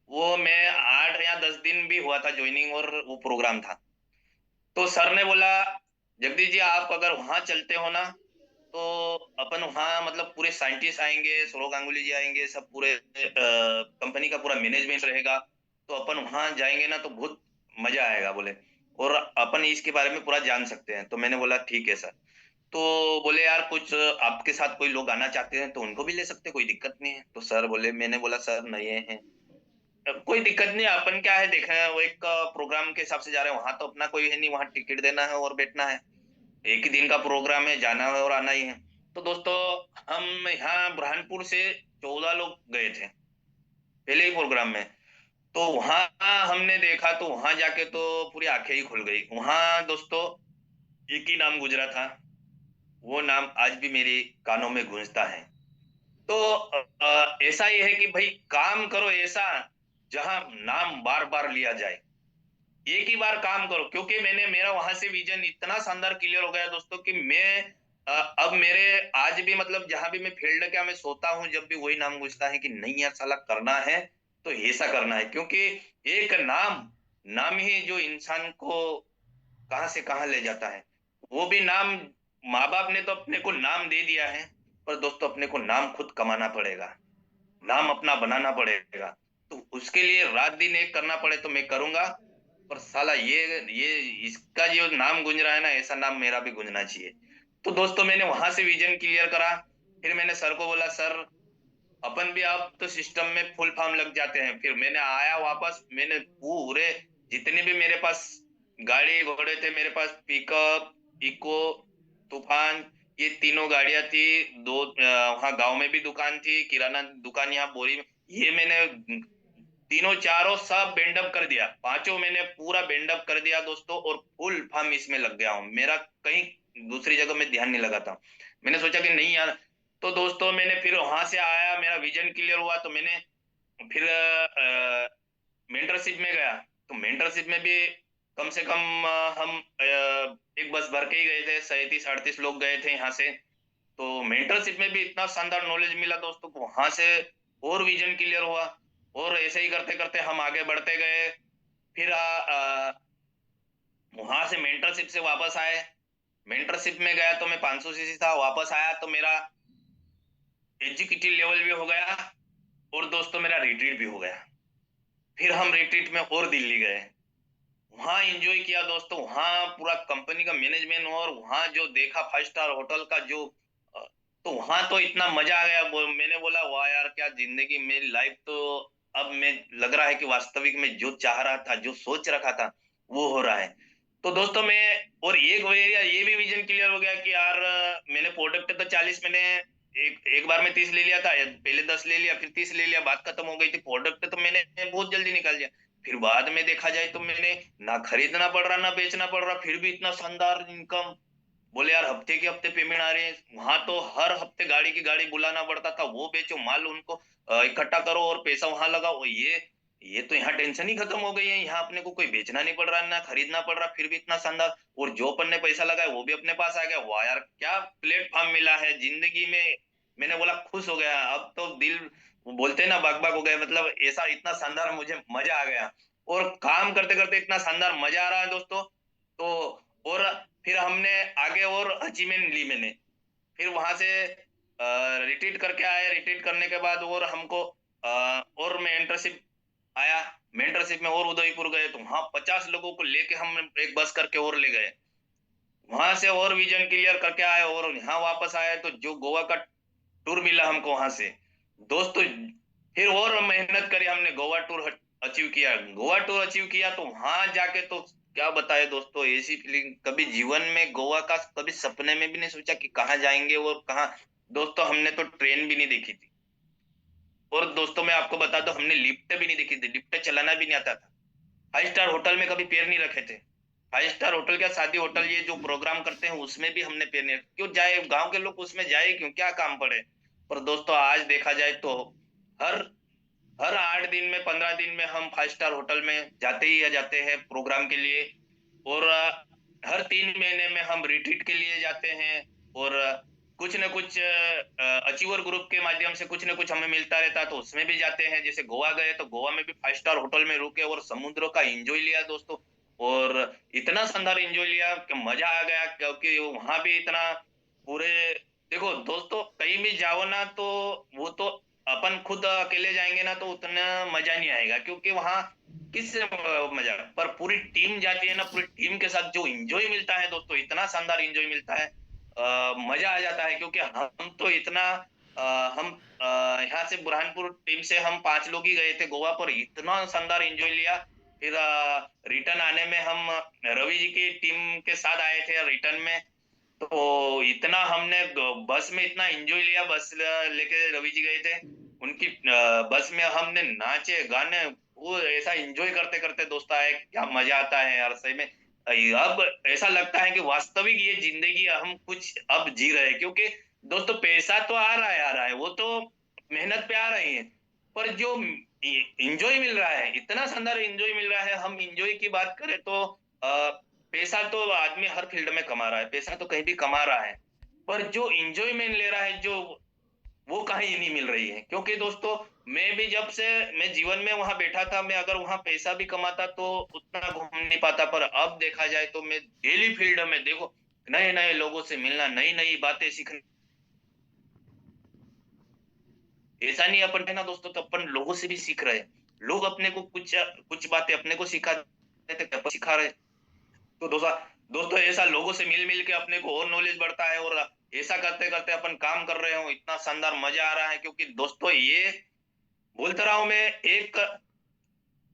Speaker 2: वो मैं 8 या 10 दिन भी हुआ था ज्वाइनिंग, और वो प्रोग्राम था। तो सर ने बोला, जगदीश जी आप अगर वहां चलते हो ना, तो अपन वहाँ मतलब पूरे साइंटिस्ट आएंगे, सौरव गांगुली जी आएंगे, सब पूरे कंपनी का पूरा मैनेजमेंट रहेगा, तो अपन वहाँ जाएंगे ना तो बहुत मजा आएगा बोले, और अपन इसके बारे में पूरा जान सकते हैं। तो मैंने बोला ठीक है सर। तो बोले यार कुछ आपके साथ कोई लोग आना चाहते हैं तो उनको भी ले सकते, कोई दिक्कत नहीं है। तो सर बोले, मैंने बोला सर नहीं है, कोई दिक्कत नहीं, अपन क्या है देखा है, वो एक प्रोग्राम के हिसाब से जा रहे हैं, वहां तो अपना कोई है नहीं, वहां टिकट देना है और बैठना है, एक ही दिन का प्रोग्राम है, जाना है और आना ही है। तो दोस्तों, हम यहाँ बुरहानपुर से 14 लोग गए थे पहले ही प्रोग्राम में। तो वहां हमने देखा, तो वहां जाके तो पूरी आंखें ही खुल गई। वहां दोस्तों एक ही नाम गुजरा था, वो नाम आज भी मेरे कानों में गूंजता है। तो ऐसा ही है कि भाई काम करो ऐसा जहां नाम बार बार लिया जाए, एक ही बार काम करो। क्योंकि मैंने मेरा वहां से विजन इतना शानदार क्लियर हो गया दोस्तों कि मैं अब मेरे आज भी मतलब जहां भी मैं फील्ड क्या मैं सोता हूँ, जब भी वही नाम गुजरता है कि नहीं यार साला करना है तो ऐसा करना है। क्योंकि एक नाम नाम ही जो इंसान को कहाँ से कहाँ ले जाता है। वो भी नाम, माँ बाप ने तो अपने को नाम दे दिया है, पर दोस्तों अपने को नाम खुद कमाना पड़ेगा, नाम अपना बनाना पड़ेगा। तो उसके लिए रात दिन एक करना पड़े तो मैं करूंगा। पर साला ये इसका जो नाम गूंज रहा है ना, ऐसा नाम मेरा भी गूंजना चाहिए। तो दोस्तों मैंने वहां से विजन क्लियर करा। फिर मैंने सर को बोला, सर अपन भी अब तो सिस्टम में फुल फॉर्म लग जाते हैं। फिर मैंने आया वापस, मैंने पूरे जितने भी मेरे पास गाड़ी घोड़े थे, मेरे पास पिकअप, इको, तूफान, ये तीनों गाड़ियां थी। दो वहाँ गांव में भी दुकान थी, किराना दुकान यहाँ बोरी में, ये मैंने तीनों चारों सब बेंडअप कर दिया, पांचों मैंने पूरा बेंडअप कर दिया दोस्तों, और फुल फॉर्म इसमें लग गया हूँ। मेरा कहीं दूसरी जगह में ध्यान नहीं लगा था। मैंने सोचा कि नहीं यार। तो दोस्तों मैंने फिर वहां से आया, मेरा विजन क्लियर हुआ, तो मैंने फिर मेंटरशिप में गया। तो मेंटरशिप में भी कम से कम हम एक बस भर के ही गए थे, 37-38 लोग गए थे यहाँ से। तो मेंटरशिप में भी इतना शानदार नॉलेज मिला दोस्तों को, वहां से और विजन क्लियर हुआ। और ऐसे ही करते करते हम आगे बढ़ते गए। फिर वहां से मेंटरशिप से वापस आए। मेंटरशिप में गया तो मैं 500 सीसी था, वापस आया तो मेरा एग्जीक्यूटिव लेवल भी हो गया, और दोस्तों मेरा रिट्रीट भी हो गया। फिर हम रिट्रीट में और दिल्ली गए, वहां एंजॉय किया दोस्तों। वहां पूरा कंपनी का मैनेजमेंट, और वहां जो देखा 5 स्टार होटल का जो तो वहां तो इतना मजा आ गया। मैंने बोला वाह यार, क्या जिंदगी, मेरी लाइफ तो अब मैं लग रहा है कि वास्तविक में जो चाह रहा था, जो सोच रखा था, वो हो रहा है। तो दोस्तों मैं, और एक एरिया ये भी विजन क्लियर हो गया कि यार मैंने प्रोडक्ट तो 40, मैंने एक एक बार में 30 ले लिया था, पहले 10 ले लिया, फिर 30 ले लिया, बात खत्म हो गई थी। प्रोडक्ट तो मैंने बहुत जल्दी निकाल दिया। फिर बाद में देखा जाए तो मैंने ना खरीदना पड़ रहा ना बेचना पड़ रहा, फिर भी इतना शानदार इनकम। बोले यार हफ्ते के हफ्ते पेमेंट आ रहे हैं। वहां तो हर हफ्ते गाड़ी की गाड़ी बुलाना पड़ता था, वो बेचो माल उनको इकट्ठा करो और पैसा वहां लगाओ। ये तो यहाँ टेंशन ही खत्म हो गई है, यहाँ अपने को कोई बेचना नहीं पड़ रहा ना खरीदना पड़ रहा, फिर भी इतना शानदार। और जो अपन ने पैसा लगाया वो भी अपने पास आ गया। वाह यार, क्या प्लेटफॉर्म मिला है जिंदगी में। मैंने बोला खुश हो गया, अब तो दिल, वो बोलते हैं ना, बाग बाग हो गया। मतलब ऐसा इतना शानदार मुझे मजा आ गया, और काम करते करते इतना शानदार मजा आ रहा है दोस्तों। तो और फिर हमने आगे और अचीवमेंट ली मैंने। फिर वहां से रिट्रीट करके आए। रिट्रीट करने के बाद और हमको और मेंटरशिप आया। मेंटरशिप में और उदयपुर गए, तो वहां 50 लोगों को लेके हम एक बस करके और ले गए। वहां से और विजन क्लियर करके आए, और यहाँ वापस आए तो जो गोवा का टूर मिला हमको वहां से दोस्तों। फिर और मेहनत करी हमने, गोवा टूर अचीव किया। गोवा टूर अचीव किया तो वहां जाके तो क्या बताए दोस्तों, ऐसी फीलिंग कभी जीवन में गोवा का कभी सपने में भी नहीं सोचा कि कहाँ जाएंगे और कहाँ। दोस्तों हमने तो ट्रेन भी नहीं देखी थी, और दोस्तों मैं आपको बता दूं, हमने लिफ्ट भी नहीं देखी थी, लिफ्ट चलाना भी नहीं आता था। 5 स्टार होटल में कभी पैर नहीं रखे थे। 5 स्टार होटल क्या, शादी होटल, ये जो प्रोग्राम करते हैं उसमें भी हमने पैर नहीं रखे। क्यों जाए गांव के लोग उसमें जाए क्यों, क्या काम पड़े। पर दोस्तों आज देखा जाए तो हर हर 8 दिन में 15 दिन में हम 5 स्टार होटल में जाते ही जाते हैं प्रोग्राम के लिए। और हर 3 महीने में हम रिट्रीट के लिए जाते हैं। और कुछ न कुछ अचीवर ग्रुप के माध्यम से कुछ न कुछ हमें मिलता रहता है, तो उसमें भी जाते हैं। जैसे गोवा गए तो गोवा में भी 5 स्टार होटल में रुके और समुद्र का एंजॉय लिया दोस्तों। और इतना शानदार एंजॉय लिया कि मजा आ गया, क्योंकि वहां भी इतना पूरे, देखो दोस्तों कहीं भी जाओ ना तो वो तो अपन खुद अकेले जाएंगे ना तो उतना मजा नहीं आएगा, क्योंकि वहां किस मजा, पर पूरी टीम जाती है ना, पूरी टीम के साथ जो एंजॉय मिलता है दोस्तों, इतना शानदार एंजॉय मिलता है, मजा आ जाता है। क्योंकि हम तो इतना हम यहाँ से बुरहानपुर टीम से हम 5 लोग ही गए थे गोवा पर, इतना शानदार एंजॉय लिया। फिर रिटर्न आने में हम रवि जी की टीम के साथ आए थे रिटर्न में। तो इतना हमने बस में इतना एंजॉय लिया, बस लेके रवि जी गए थे, उनकी बस में हमने नाचे गाने, वो ऐसा एंजॉय करते करते दोस्त आए, क्या मजा आता है यार सही में। अब ऐसा लगता है कि वास्तविक ये जिंदगी हम कुछ अब जी रहे हैं। क्योंकि दोस्तों पैसा तो आ रहा है, वो तो मेहनत पे आ रही है, पर जो एंजॉय मिल रहा है, इतना शानदार एंजॉय मिल रहा है। हम एंजॉय की बात करें तो पैसा तो आदमी हर फील्ड में कमा रहा है, पैसा तो कहीं भी कमा रहा है, पर जो एंजॉयमेंट ले रहा है, जो वो कहीं नहीं मिल रही है। क्योंकि दोस्तों मैं भी जब से मैं जीवन में वहां बैठा था, मैं अगर वहां पैसा भी कमाता तो उतना घूम नहीं पाता, पर अब देखा जाए तो मैं डेली फील्ड में देखो नए नए लोगों से मिलना, नई नई बातें सीखना। ऐसा नहीं अपन है ना दोस्तों, तो अपन लोगों से भी सीख रहे हैं। लोग अपने को कुछ कुछ बातें अपने को सिखा देते, अपन सिखा रहे हैं। तो दोस्तों दोस्तों ऐसा लोगों से मिल मिल के अपने को और नॉलेज बढ़ता है। और ऐसा करते करते अपन काम कर रहे हो, इतना शानदार मजा आ रहा है। क्योंकि दोस्तों ये बोलता रहा हूं मैं, एक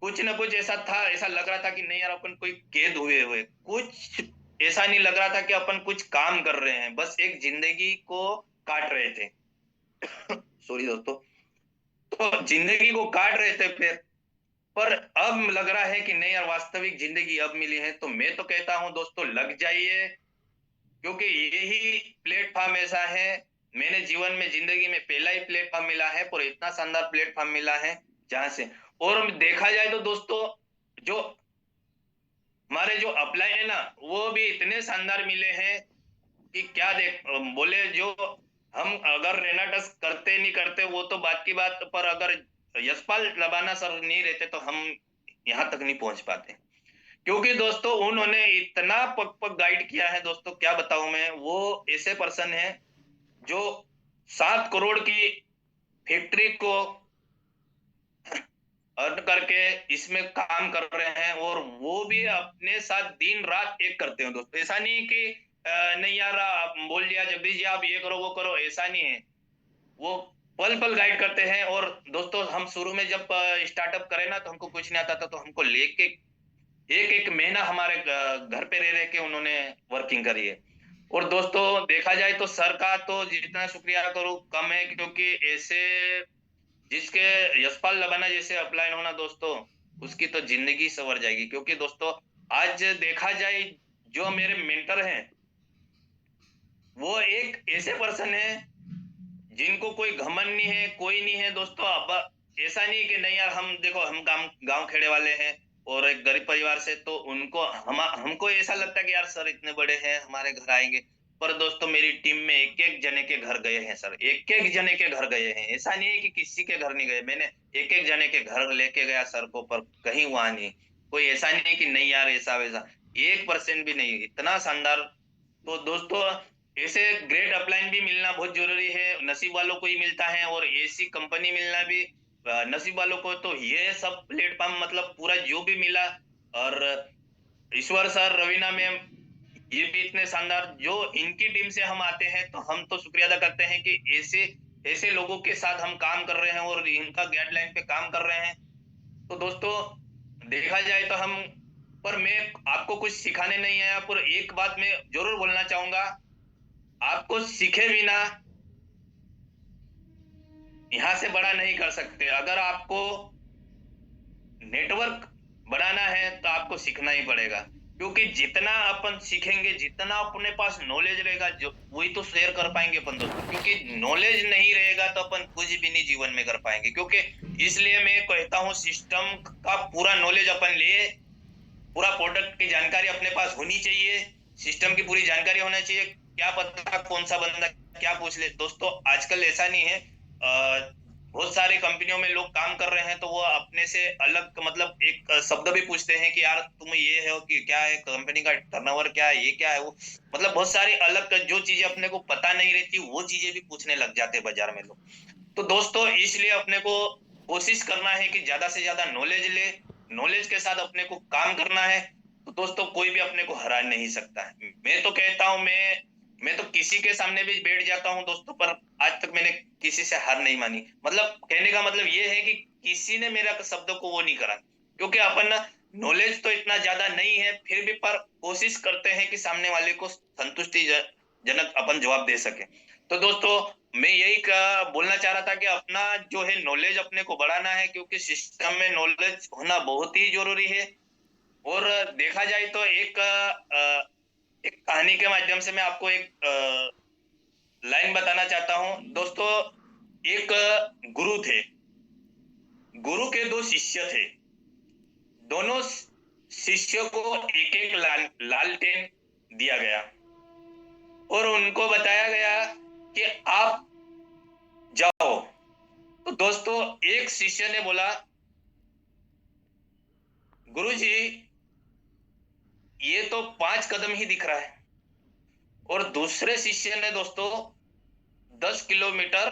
Speaker 2: कुछ ना कुछ ऐसा था, ऐसा लग रहा था कि नहीं यार अपन कोई कैद हुए हुए, कुछ ऐसा नहीं लग रहा था कि अपन कुछ काम कर रहे हैं, बस एक जिंदगी को काट रहे थे। सॉरी दोस्तों। तो जिंदगी को काट रहे थे फिर, पर अब लग रहा है कि नहीं यार वास्तविक जिंदगी अब मिली है। तो मैं तो कहता हूं दोस्तों लग जाइए, क्योंकि यही प्लेटफॉर्म ऐसा है। मैंने जीवन में जिंदगी में पहला ही प्लेटफॉर्म मिला है, पर इतना शानदार प्लेटफॉर्म मिला है जहां से, और देखा जाए तो दोस्तों जो हमारे जो अप्लाई है ना, वो भी इतने शानदार मिले हैं कि क्या देख बोले। जो हम अगर रेनाटस करते नहीं करते वो तो बात की बात, पर अगर यशपाल लबाना सर नहीं रहते तो हम यहाँ तक नहीं पहुंच पाते। क्योंकि दोस्तों उन्होंने इतना पग पग गाइड किया है दोस्तों, क्या बताऊं मैं। वो ऐसे पर्सन है जो 7 करोड़ की फैक्ट्री को अर्न करके इसमें काम कर रहे हैं, और वो भी अपने साथ दिन रात एक करते हैं दोस्तों। ऐसा नहीं कि नहीं यार आप बोल दिया जगदीश जी आप ये करो वो करो, ऐसा नहीं है। वो पल पल गाइड करते हैं। और दोस्तों हम शुरू में जब स्टार्टअप करें ना तो हमको कुछ नहीं आता था, तो हमको लेके एक एक महीना हमारे घर पे रह रह के उन्होंने वर्किंग करी है। और दोस्तों देखा जाए तो सर का तो जितना शुक्रिया करो कम है, क्योंकि ऐसे जिसके यशपाल लबाना जैसे अपलाइन होना दोस्तों, उसकी तो जिंदगी संवर जाएगी। क्योंकि दोस्तों आज देखा जाए जो मेरे मेंटर हैं, वो एक ऐसे पर्सन है जिनको कोई घमंड नहीं है, कोई नहीं है दोस्तों। अब ऐसा नहीं कि नहीं यार हम देखो हम गांव गांव खेड़े वाले हैं और एक गरीब परिवार से, तो उनको हमको ऐसा लगता है कि यार सर इतने बड़े हैं हमारे घर आएंगे। पर दोस्तों मेरी टीम में एक एक जने के घर गए हैं सर, एक एक जने के घर गए हैं। ऐसा नहीं है कि किसी के घर नहीं गए, मैंने एक एक जने के घर लेके गया सर को, पर कहीं वहां नहीं। कोई ऐसा नहीं कि नहीं यार ऐसा वैसा, 1% भी नहीं, इतना शानदार। तो दोस्तों ऐसे ग्रेट अपलाइन भी मिलना बहुत जरूरी है, नसीब वालों को ही मिलता है। और ऐसी कंपनी मिलना भी नसीब वालों को। तो ये सब प्लेटफॉर्म मतलब पूरा जो भी मिला, और ईश्वर सर रवीना मैम ये भी इतने शानदार, जो इनकी टीम से हम आते हैं तो हम तो शुक्रिया अदा करते हैं कि ऐसे ऐसे लोगों के साथ हम काम कर रहे हैं और इनका गाइडलाइन पे काम कर रहे हैं। तो दोस्तों देखा जाए तो हम, पर मैं आपको कुछ सिखाने नहीं आया, पर एक बात मैं जरूर बोलना चाहूंगा, आपको सीखे बिना यहां से बड़ा नहीं कर सकते। अगर आपको नेटवर्क बनाना है तो आपको सीखना ही पड़ेगा।
Speaker 3: क्योंकि जितना अपन सीखेंगे, जितना अपने पास नॉलेज रहेगा, जो वही तो शेयर कर पाएंगे अपन दोस्तों। क्योंकि नॉलेज नहीं रहेगा तो अपन कुछ भी नहीं जीवन में कर पाएंगे। क्योंकि इसलिए मैं कहता हूँ सिस्टम का पूरा नॉलेज अपन ले, पूरा प्रोडक्ट की जानकारी अपने पास होनी चाहिए, सिस्टम की पूरी जानकारी होना चाहिए। क्या पता कौन सा बंदा क्या पूछ ले। दोस्तों आजकल ऐसा नहीं है, बहुत सारे कंपनियों में लोग काम कर रहे हैं तो वो अपने से अलग मतलब एक शब्द भी पूछते हैं कि यार तुम ये है कि क्या है, कंपनी का टर्नओवर क्या है, ये क्या है वो, मतलब बहुत सारी अलग जो चीजें अपने को पता नहीं रहती वो चीजें भी पूछने लग जाते हैं बाजार में लोग। तो दोस्तों इसलिए अपने को कोशिश करना है कि ज्यादा से ज्यादा नॉलेज ले, नॉलेज के साथ अपने को काम करना है। तो दोस्तों कोई भी अपने को हरा नहीं सकता है। मैं तो कहता हूं, मैं तो किसी के सामने भी बैठ जाता हूं दोस्तों, पर आज तक मैंने किसी से हार नहीं मानी। मतलब कहने का मतलब ये है कि किसी ने मेरा शब्द को वो नहीं करा। क्योंकि अपन ना नॉलेज तो इतना ज्यादा नहीं है, फिर भी पर कोशिश करते हैं कि सामने वाले को संतुष्टि जनक अपन जवाब दे सके। तो दोस्तों मैं यही बोलना चाह रहा था कि अपना जो है नॉलेज अपने को बढ़ाना है, क्योंकि सिस्टम में नॉलेज होना बहुत ही जरूरी है। और देखा जाए तो एक कहानी के माध्यम से मैं आपको एक लाइन बताना चाहता हूं दोस्तों। एक गुरु थे, गुरु के दो शिष्य थे। दोनों शिष्यों को एक एक लालटेन दिया गया और उनको बताया गया कि आप जाओ। तो दोस्तों एक शिष्य ने बोला, गुरुजी ये तो 5 कदम ही दिख रहा है। और दूसरे शिष्य ने दोस्तों 10 किलोमीटर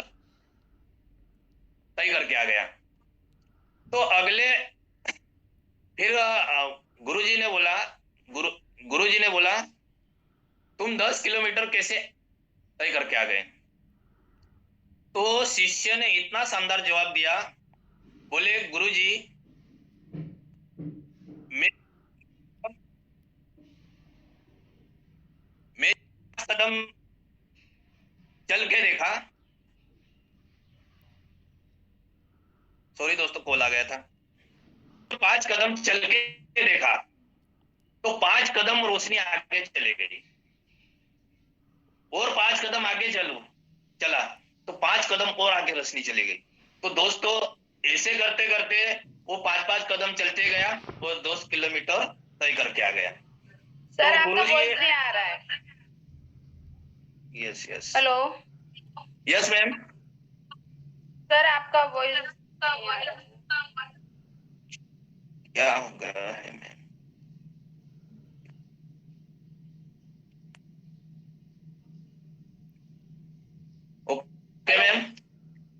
Speaker 3: तय करके आ गया। तो अगले फिर गुरुजी ने बोला, गुरुजी ने बोला तुम 10 किलोमीटर कैसे तय करके आ गए? तो शिष्य ने इतना शानदार जवाब दिया, बोले गुरुजी मैं मैं 5 कदम चल के देखा। सॉरी दोस्तों कॉल आ गया था। तो 5 कदम चल के देखा तो 5 कदम रोशनी आगे चले गई। और 5 कदम आगे चला तो 5 कदम और आगे रोशनी चली गई। तो दोस्तों ऐसे करते करते वो 5-5 कदम चलते गया और 10 किलोमीटर तय करके आ गया।
Speaker 1: सर
Speaker 3: तो
Speaker 1: आपका
Speaker 3: गुरुजी,
Speaker 1: वॉइस नहीं आ रहा है।
Speaker 3: Yes yes
Speaker 1: hello
Speaker 3: yes ma'am.
Speaker 1: Sir आपका वॉइस
Speaker 3: क्या हो रहा है ma'am? Okay ma'am.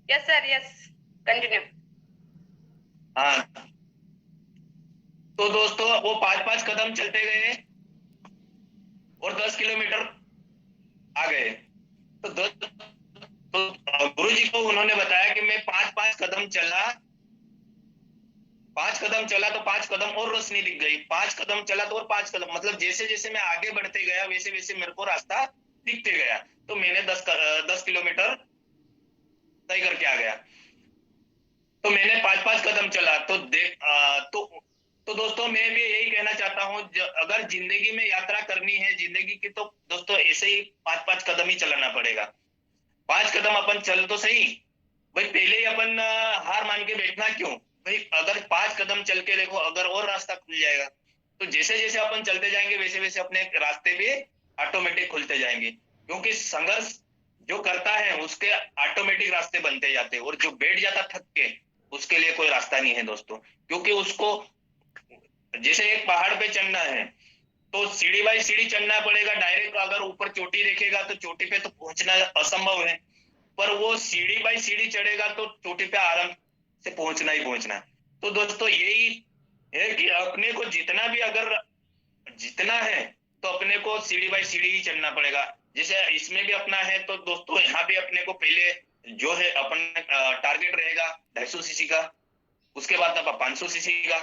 Speaker 1: Yes sir yes continue.
Speaker 3: हाँ तो दोस्तों वो 5-5 कदम चलते गए और 10 किलोमीटर आ गए। तो गुरु जी को उन्होंने बताया कि मैं 5-5 कदम चला, 5 कदम चला तो 5 कदम और रोशनी दिख गई, 5 कदम चला तो और 5 कदम, मतलब जैसे जैसे मैं आगे बढ़ते गया वैसे वैसे मेरे को रास्ता दिखते गया। तो मैंने 10 किलोमीटर तय करके आ गया। तो मैंने 5-5 कदम चला तो तो दोस्तों मैं भी यही कहना चाहता हूँ, अगर जिंदगी में यात्रा करनी है जिंदगी की, तो दोस्तों ऐसे ही 5-5 कदम ही चलाना पड़ेगा। 5 कदम अपन चल तो सही भाई, पहले ही अपन हार मान के बैठना क्यों भाई? अगर 5 कदम चल के देखो, अगर और रास्ता खुल जाएगा तो जैसे जैसे अपन चलते जाएंगे वैसे वैसे अपने रास्ते भी ऑटोमेटिक खुलते जाएंगे। क्योंकि संघर्ष जो करता है उसके ऑटोमेटिक रास्ते बनते जाते हैं, और जो बैठ जाता थक के उसके लिए कोई रास्ता नहीं है दोस्तों। क्योंकि उसको जैसे एक पहाड़ पे चढ़ना है तो सीढ़ी बाई सीढ़ी चढ़ना पड़ेगा। डायरेक्ट अगर ऊपर चोटी देखेगा तो चोटी पे तो पहुंचना असंभव है, पर वो सीढ़ी बाई सीढ़ी चढ़ेगा तो चोटी पे आराम से पहुंचना ही पहुंचना। तो दोस्तों यही है कि अपने को जितना भी अगर जीतना है तो अपने को सीढ़ी बाई सीढ़ी ही चढ़ना पड़ेगा। जैसे इसमें भी अपना है तो दोस्तों यहाँ पे अपने को पहले जो है अपन टारगेट रहेगा 250 सीसी का, उसके बाद 500 सीसी का,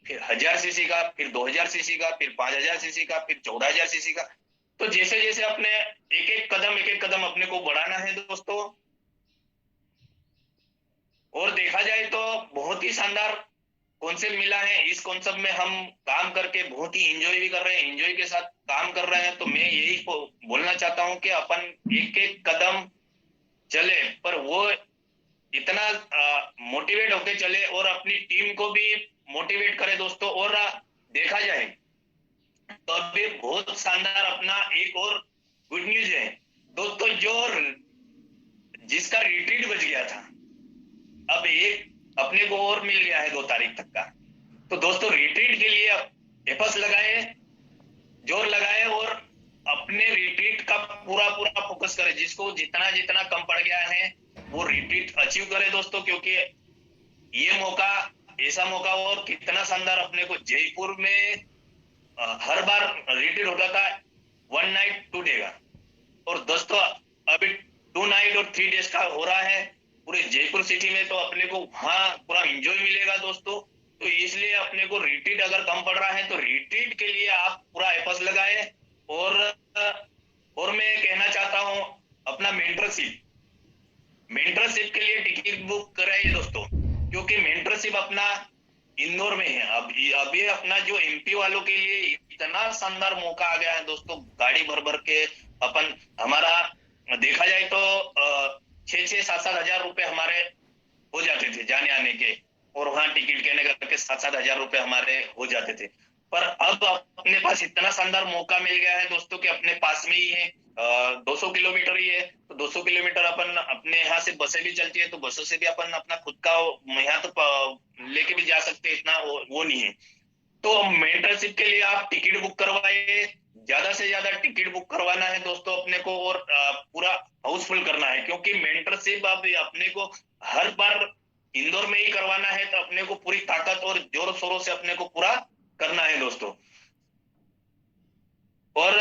Speaker 3: फिर 1000 सीसी का, फिर 2000 सीसी का, फिर 5000 सीसी का, फिर 14000 सीसी का। तो जैसे जैसे अपने एक एक कदम अपने को बढ़ाना है दोस्तों। और देखा जाए तो बहुत ही शानदार कॉन्सेप्ट मिला है, इस कॉन्सेप्ट में हम काम करके बहुत ही एंजॉय भी कर रहे हैं, एंजॉय के साथ काम कर रहे हैं। तो मैं यही बोलना चाहता हूँ कि अपन एक एक कदम चले, पर वो इतना मोटिवेट होके चले और अपनी टीम को भी मोटिवेट करे दोस्तों। और देखा जाए तो अभी बहुत शानदार अपना एक और गुड न्यूज है दोस्तों, जो जिसका रिट्रीट बच गया था, अब एक अपने को और मिल गया है 2 तारीख तक का। तो दोस्तों रिट्रीट के लिए एफर्ट्स लगाए, जोर लगाए और अपने रिट्रीट का पूरा फोकस करे। जिसको जितना जितना कम पड़ गया है वो रिट्रीट अचीव करे दोस्तों, क्योंकि ये मौका, ऐसा मौका और कितना शानदार अपने को जयपुर में हर बार रिट्रीट होता था 1 नाइट 2 डे का, और दोस्तों अभी 2 नाइट और 3 डेज का हो रहा है पूरे जयपुर सिटी में। तो अपने को वहां पूरा एंजॉय मिलेगा दोस्तों। तो इसलिए अपने को रिट्रीट अगर कम पड़ रहा है तो रिट्रीट के लिए आप पूरा एफर्ट्स लगाए। और मैं कहना चाहता हूं अपना मेंटरशिप के लिए टिकट बुक कराइए दोस्तों, क्योंकि मेंटरशिप अपना इंदौर में है। अभी अपना जो एमपी वालों के लिए इतना शानदार मौका आ गया है दोस्तों, गाड़ी भर भर के अपन, हमारा देखा जाए तो 6-7 हजार रुपए हमारे हो जाते थे जाने आने के, और वहां टिकट कहने करके 7-7 हजार रुपए हमारे हो जाते थे। पर अब अपने पास इतना शानदार मौका मिल गया है दोस्तों कि अपने पास में ही है, 200 किलोमीटर ही है। तो 200 किलोमीटर अपन अपने यहाँ से बसें भी चलती है, तो बसों से भी अपन अपना खुद का यहाँ तो लेके भी जा सकते हैं, इतना वो नहीं है। तो मेंटरशिप के लिए आप टिकट बुक करवाइए, ज्यादा से ज्यादा टिकट बुक करवाना है दोस्तों अपने को, और पूरा हाउसफुल करना है, क्योंकि मेंटरशिप अब अपने को हर बार इंदौर में ही करवाना है। तो अपने को पूरी ताकत और जोर शोरों से अपने को पूरा करना है दोस्तों। और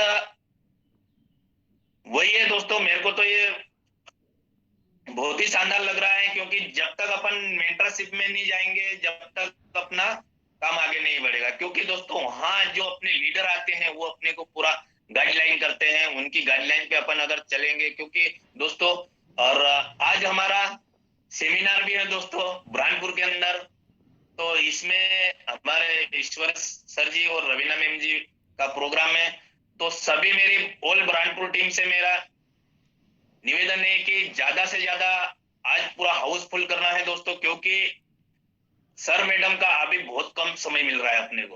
Speaker 3: वही है दोस्तों, मेरे को तो ये बहुत ही शानदार लग रहा है, क्योंकि जब तक अपन मेंटरशिप में नहीं जाएंगे, जब तक अपना काम आगे नहीं बढ़ेगा। क्योंकि दोस्तों वहां जो अपने लीडर आते हैं वो अपने को पूरा गाइडलाइन करते हैं, उनकी गाइडलाइन पे अपन अगर चलेंगे। क्योंकि दोस्तों और आज हमारा सेमिनार भी है दोस्तों बुरहानपुर के अंदर, तो इसमें हमारे ईश्वर सर जी और रवीना मैम जी का प्रोग्राम है। तो सभी मेरी ऑल बुरहानपुर टीम से मेरा निवेदन है कि ज्यादा से ज्यादा आज पूरा हाउसफुल करना है दोस्तों, क्योंकि सर मैडम का अभी बहुत कम समय मिल रहा है अपने को।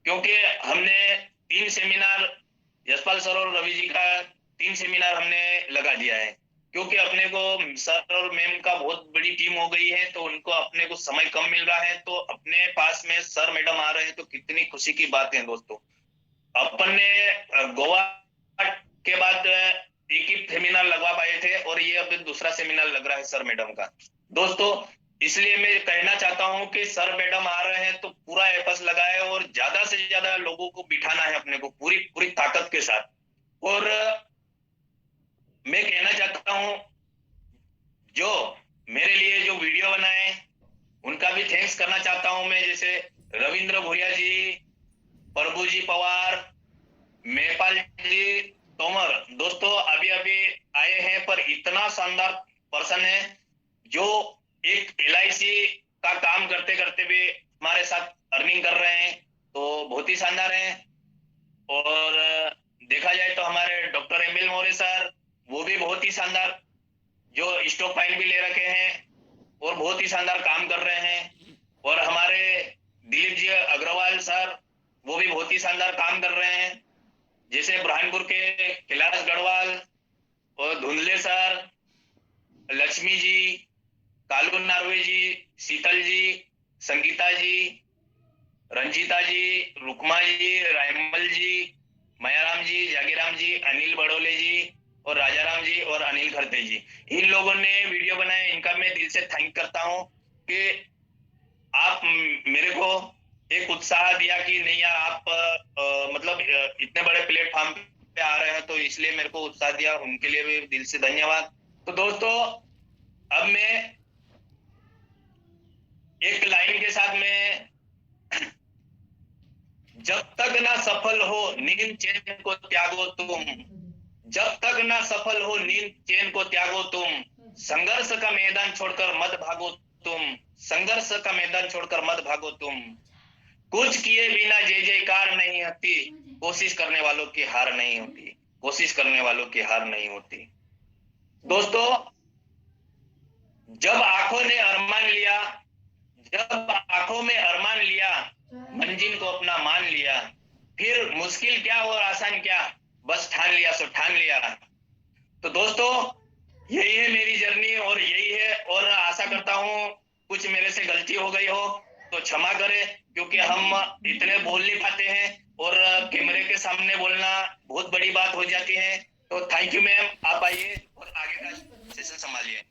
Speaker 3: क्योंकि हमने 3 सेमिनार, यशपाल सर और रवि जी का 3 सेमिनार हमने लगा दिया है, क्योंकि अपने को सर और मैम का बहुत बड़ी टीम हो गई है, तो उनको अपने को समय कम मिल रहा है। तो अपने पास में सर मैडम आ रहे हैं, तो कितनी खुशी की बात है दोस्तों। अपन ने गोवा के बाद एक ही सेमिनार लगवा पाए थे, और ये अभी दूसरा सेमिनार लग रहा है सर मैडम का दोस्तों। इसलिए मैं कहना चाहता हूं कि सर मैडम आ रहे हैं तो पूरा एफर्ट्स लगाए, और ज्यादा से ज्यादा लोगों को बिठाना है अपने को पूरी ताकत के साथ। और मैं कहना चाहता हूं जो मेरे लिए जो वीडियो बनाए उनका भी थैंक्स करना चाहता हूं मैं, जैसे रविंद्र भुरिया जी, प्रभु जी पवार, मेहपाल जी तोमर दोस्तों अभी आए हैं, पर इतना शानदार पर्सन है जो एक LIC का काम करते करते भी हमारे साथ अर्निंग कर रहे हैं, तो बहुत ही शानदार है। और देखा जाए तो हमारे डॉक्टर एमिल मोरे सर, वो भी बहुत ही शानदार, जो स्टॉक फाइल भी ले रखे हैं और बहुत ही शानदार काम कर रहे हैं। और हमारे दिलीप जी अग्रवाल सर, वो भी बहुत ही शानदार काम कर रहे हैं। जैसे बुरहानपुर के कैलाश गढ़वाल और धुंधले सर, लक्ष्मी जी, कालू नार्वे जी, शीतल जी, संगीता जी, रंजीता जी, रुकमा जी, रायमल जी, मायाराम जी, जागीराम जी, अनिल बड़ोले जी और राजाराम जी और अनिल खरते जी, इन लोगों ने वीडियो बनाए। इनका मैं दिल से थैंक करता हूं कि आप मेरे को एक उत्साह दिया कि नहीं यार आप मतलब इतने बड़े प्लेटफॉर्म पे आ रहे हैं, तो इसलिए मेरे को उत्साह दिया, उनके लिए भी दिल से धन्यवाद। तो दोस्तों अब मैं एक लाइन के साथ में, जब तक ना सफल हो नींद चैन को त्यागो तुम, जब तक ना सफल हो नींद चैन को त्यागो तुम, संघर्ष का मैदान छोड़कर मत भागो तुम, संघर्ष का मैदान छोड़कर मत भागो तुम, कुछ किए बिना जय जयकार नहीं होती, कोशिश करने वालों की हार नहीं होती, कोशिश करने वालों की हार नहीं होती। दोस्तों, जब आंखों ने अरमान लिया, जब आंखों में अरमान लिया, मंजिल को अपना मान लिया, फिर मुश्किल क्या और आसान क्या, बस ठान लिया सो ठान लिया। तो दोस्तों, यही है मेरी जर्नी और यही है, और आशा करता हूँ कुछ मेरे से गलती हो गई हो तो क्षमा करें, क्योंकि हम इतने बोल नहीं पाते हैं और कैमरे के सामने बोलना बहुत बड़ी बात हो जाती है। तो थैंक यू मैम, आप आइए और आगे का सेशन संभालिए।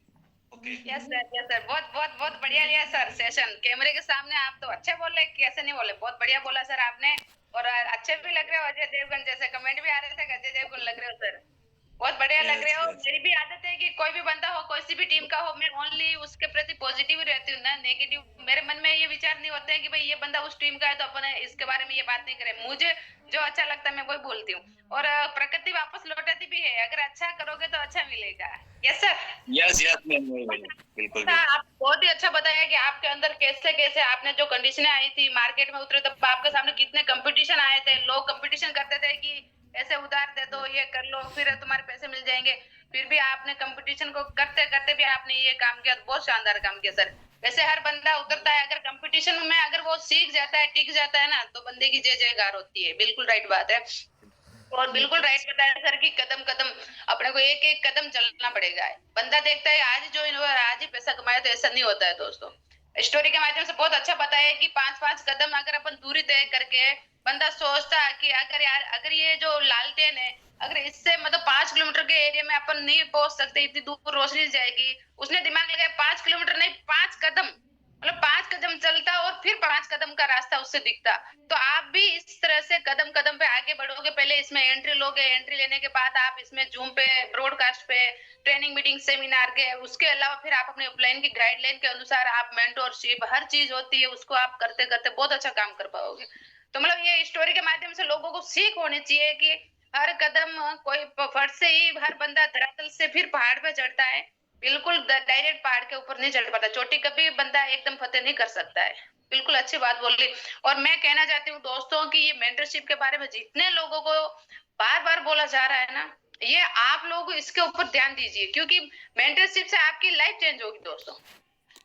Speaker 3: ओके।
Speaker 1: यस सर, बहुत बहुत बहुत बढ़िया लिया सर सेशन। कैमरे के सामने आप तो अच्छे बोल रहे, कैसे नहीं बोले, बहुत बढ़िया बोला सर आपने, और अच्छे भी लग रहे हो, अजय देवगन जैसे कमेंट भी आ रहे थे, अजय देवगन लग रहे हो सर, बहुत बढ़िया लग रहे हो। मेरी भी आदत है कि कोई भी बंदा हो, कोई सी भी टीम का हो, मैं ओनली उसके प्रति पॉजिटिव रहती हूँ ना, नेगेटिव मेरे मन में ये विचार नहीं होते हैं कि भाई ये बंदा उस टीम का है तो अपन इसके बारे में ये बात नहीं करें। मुझे जो अच्छा लगता है मैं वही बोलती हूँ, और प्रकृति वापस लौटाती भी है, अगर अच्छा करोगे तो अच्छा मिलेगा। Yes sir.
Speaker 3: Yes yes ma'am, बिल्कुल।
Speaker 1: आप बहुत ही अच्छा बताया कि आपके अंदर कैसे कैसे आपने जो कंडीशनें आई थी, मार्केट में उतरे तब आपके सामने कितने कंपटीशन आए थे, लोग कंपटीशन करते थे कि ऐसे उधार दे दो, ये कर लो, फिर तुम्हारे पैसे मिल जाएंगे, फिर भी आपने कंपटीशन को करते करते भी आपने ये काम किया, बहुत शानदार काम किया सर। वैसे हर बंदा उतरता है, अगर कंपटीशन में अगर वो सीख जाता है, टिक जाता है ना, तो बंदे की जय जयकार होती है। बिल्कुल राइट बात है, और बिल्कुल राइट बताया सर कि कदम कदम अपने को एक एक कदम चलना पड़ेगा। बंदा देखता है आज ज्वाइन हुआ आज ही पैसा कमाया, तो ऐसा नहीं होता है दोस्तों। स्टोरी के माध्यम से बहुत अच्छा बताया कि 5-5 कदम अगर अपन दूरी तय करके बंदा सोचता है कि अगर यार अगर ये जो लालटेन है, अगर इससे मतलब 5 किलोमीटर के एरिया में अपन नहीं पहुंच सकते, इतनी दूर रोशनी जाएगी, उसने दिमाग लगाया 5 किलोमीटर नहीं 5 कदम, मतलब 5 कदम चलता और फिर 5 कदम का रास्ता उससे दिखता। तो आप भी इस तरह से कदम कदम पे आगे बढ़ोगे। पहले इसमें एंट्री लोगे, एंट्री लेने के बाद आप इसमें जूम पे, ब्रॉडकास्ट पे, ट्रेनिंग मीटिंग सेमिनार के, उसके अलावा फिर आप अपने अपलाइन की गाइडलाइन के अनुसार आप मेंटोरशिप हर चीज होती है उसको आप करते करते बहुत अच्छा काम कर पाओगे। तो मतलब ये स्टोरी के माध्यम से लोगों को सीख होनी चाहिए कि हर कदम कोई फट से ही हर बंदा धरातल से फिर पहाड़ पे चढ़ता है, बिल्कुल डायरेक्ट पहाड़ के ऊपर नहीं चढ़ पाता, चोटी कभी बंदा एकदम फतेह नहीं कर सकता है। बिल्कुल अच्छी बात बोली। और मैं कहना चाहती हूँ दोस्तों कि ये मेंटरशिप के बारे में जितने लोगों को बार बार बोला जा रहा है ना, ये आप लोग इसके ऊपर ध्यान दीजिए, क्योंकि मेंटरशिप से आपकी लाइफ चेंज होगी दोस्तों।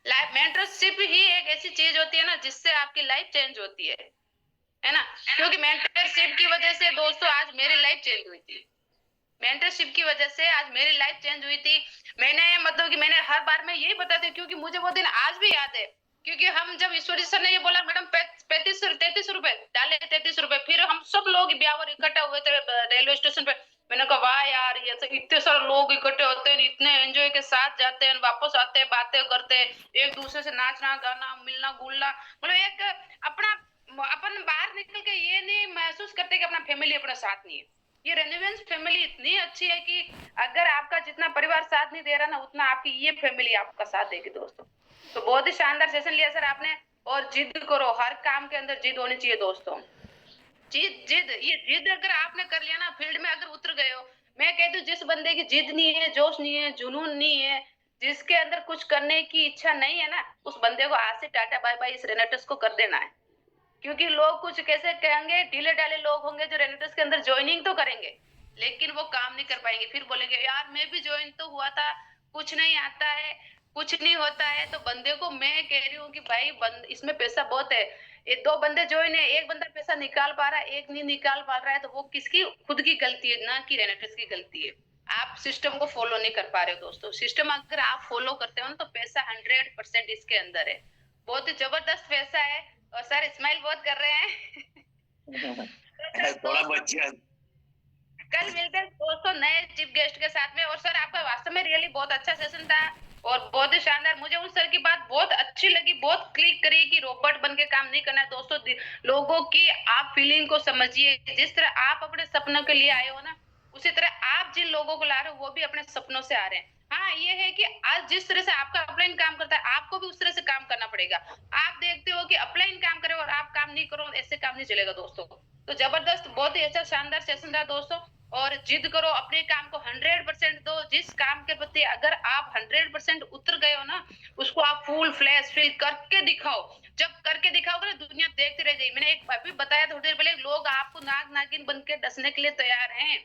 Speaker 1: लाइफ मेंटरशिप ही एक ऐसी चीज होती है ना जिससे आपकी लाइफ चेंज होती है ना। क्योंकि मेंटरशिप की वजह से दोस्तों आज मेरी लाइफ चेंज हुई थी, मेंटरशिप की वजह से आज मेरी लाइफ चेंज हुई थी। मैंने मतलब कि मैंने हर बार में यही बताती हूँ, क्योंकि मुझे वो दिन आज भी याद है। क्योंकि हम जब ईश्वरी सर ने ये बोला मैडम 33 रुपए डाले, 33 रुपए, फिर हम सब लोग ब्यावर इकट्ठा हुए थे रेलवे स्टेशन पे। मैंने कहा वाह यार, ये तो इतने सारे लोग इकट्ठे होते हैं, इतने एंजॉय के साथ जाते हैं, वापस आते हैं, बातें करते हैं, एक दूसरे से नाचना गाना मिलना गुलना, मतलब एक अपना अपन बाहर निकल के ये नहीं महसूस करते कि अपना फैमिली अपना साथ नहीं है। ये रेनिवेंस फैमिली इतनी अच्छी है कि अगर आपका जितना परिवार साथ नहीं दे रहा ना, उतना आपकी ये फैमिली आपका साथ देगी दोस्तों। तो बहुत ही शानदार सेशन लिया सर आपने। और जिद करो, हर काम के अंदर जिद होनी चाहिए दोस्तों। जिद अगर आपने कर लिया ना, फील्ड में अगर उतर गए हो, मैं कहती हूँ जिस बंदे की जिद नहीं है, जोश नहीं है, जुनून नहीं है, जिसके अंदर कुछ करने की इच्छा नहीं है ना, उस बंदे को आज से टाटा बाय बाय इस रेनेटस को कर देना है। क्योंकि लोग कुछ कैसे कहेंगे, ढीले ढाले लोग होंगे जो रेनेटस के अंदर ज्वाइनिंग तो करेंगे लेकिन वो काम नहीं कर पाएंगे, फिर बोलेंगे यार मैं भी ज्वाइन तो हुआ था, कुछ नहीं आता है, कुछ नहीं होता है। तो बंदे को मैं कह रही हूँ कि भाई इसमें पैसा बहुत है, ये 2 बंदे ज्वाइन है, एक बंदा पैसा निकाल पा रहा है, एक नहीं निकाल पा रहा है, तो वो किसकी खुद की गलती है ना कि रेनेटस की गलती है। आप सिस्टम को फॉलो नहीं कर पा रहे हो दोस्तों। सिस्टम अगर आप फॉलो करते हो ना तो पैसा 100% इसके अंदर है, बहुत ही जबरदस्त पैसा है। और सर स्माइल बहुत कर रहे हैं
Speaker 3: थोड़ा बच्चा।
Speaker 1: कल मिलते हैं दोस्तों नए चीफ गेस्ट के साथ में। और सर आपका वास्तव में रियली बहुत अच्छा सेशन था और बहुत ही शानदार। मुझे उन सर की बात बहुत अच्छी लगी, बहुत क्लिक करी कि रोबोट बन के काम नहीं करना है दोस्तों, लोगों की आप फीलिंग को समझिए। जिस तरह आप अपने सपनों के लिए आए हो ना, उसी तरह आप जिन लोगों को ला रहे हो वो भी अपने सपनों से आ रहे हैं। हाँ ये है कि आज जिस तरह से आपका अपलाइन काम करता है, आपको भी उस तरह से काम करना पड़ेगा। आप देखते हो कि अपलाइन काम करे और आप काम नहीं करो, ऐसे काम नहीं चलेगा दोस्तों। तो जबरदस्त, बहुत ही अच्छा शानदार सेशन था दोस्तों। और जिद करो, अपने काम को 100% दो। जिस काम के प्रति अगर आप 100% उतर गए हो ना, उसको आप फुल फ्लैश फील करके दिखाओ। जब करके दिखाओगे ना, दुनिया देखती रह जाएगी। मैंने एक अभी बताया थोड़ी देर पहले, लोग आपको नाग नागिन बन के डसने के लिए तैयार हैं।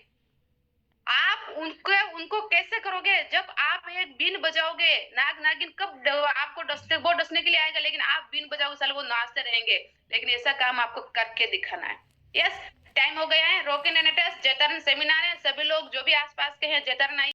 Speaker 1: आप उनको कैसे करोगे? जब आप एक बीन बजाओगे, नाग नागिन कब आपको डसते, वो डसने के लिए आएगा, लेकिन आप बीन बजाओगे, साले वो नाचते रहेंगे। लेकिन ऐसा काम आपको करके दिखाना है। यस, टाइम हो गया है। रोके नेनेटस जैतारन सेमिनार है, सभी लोग जो भी आसपास के हैं जैतारन आइए।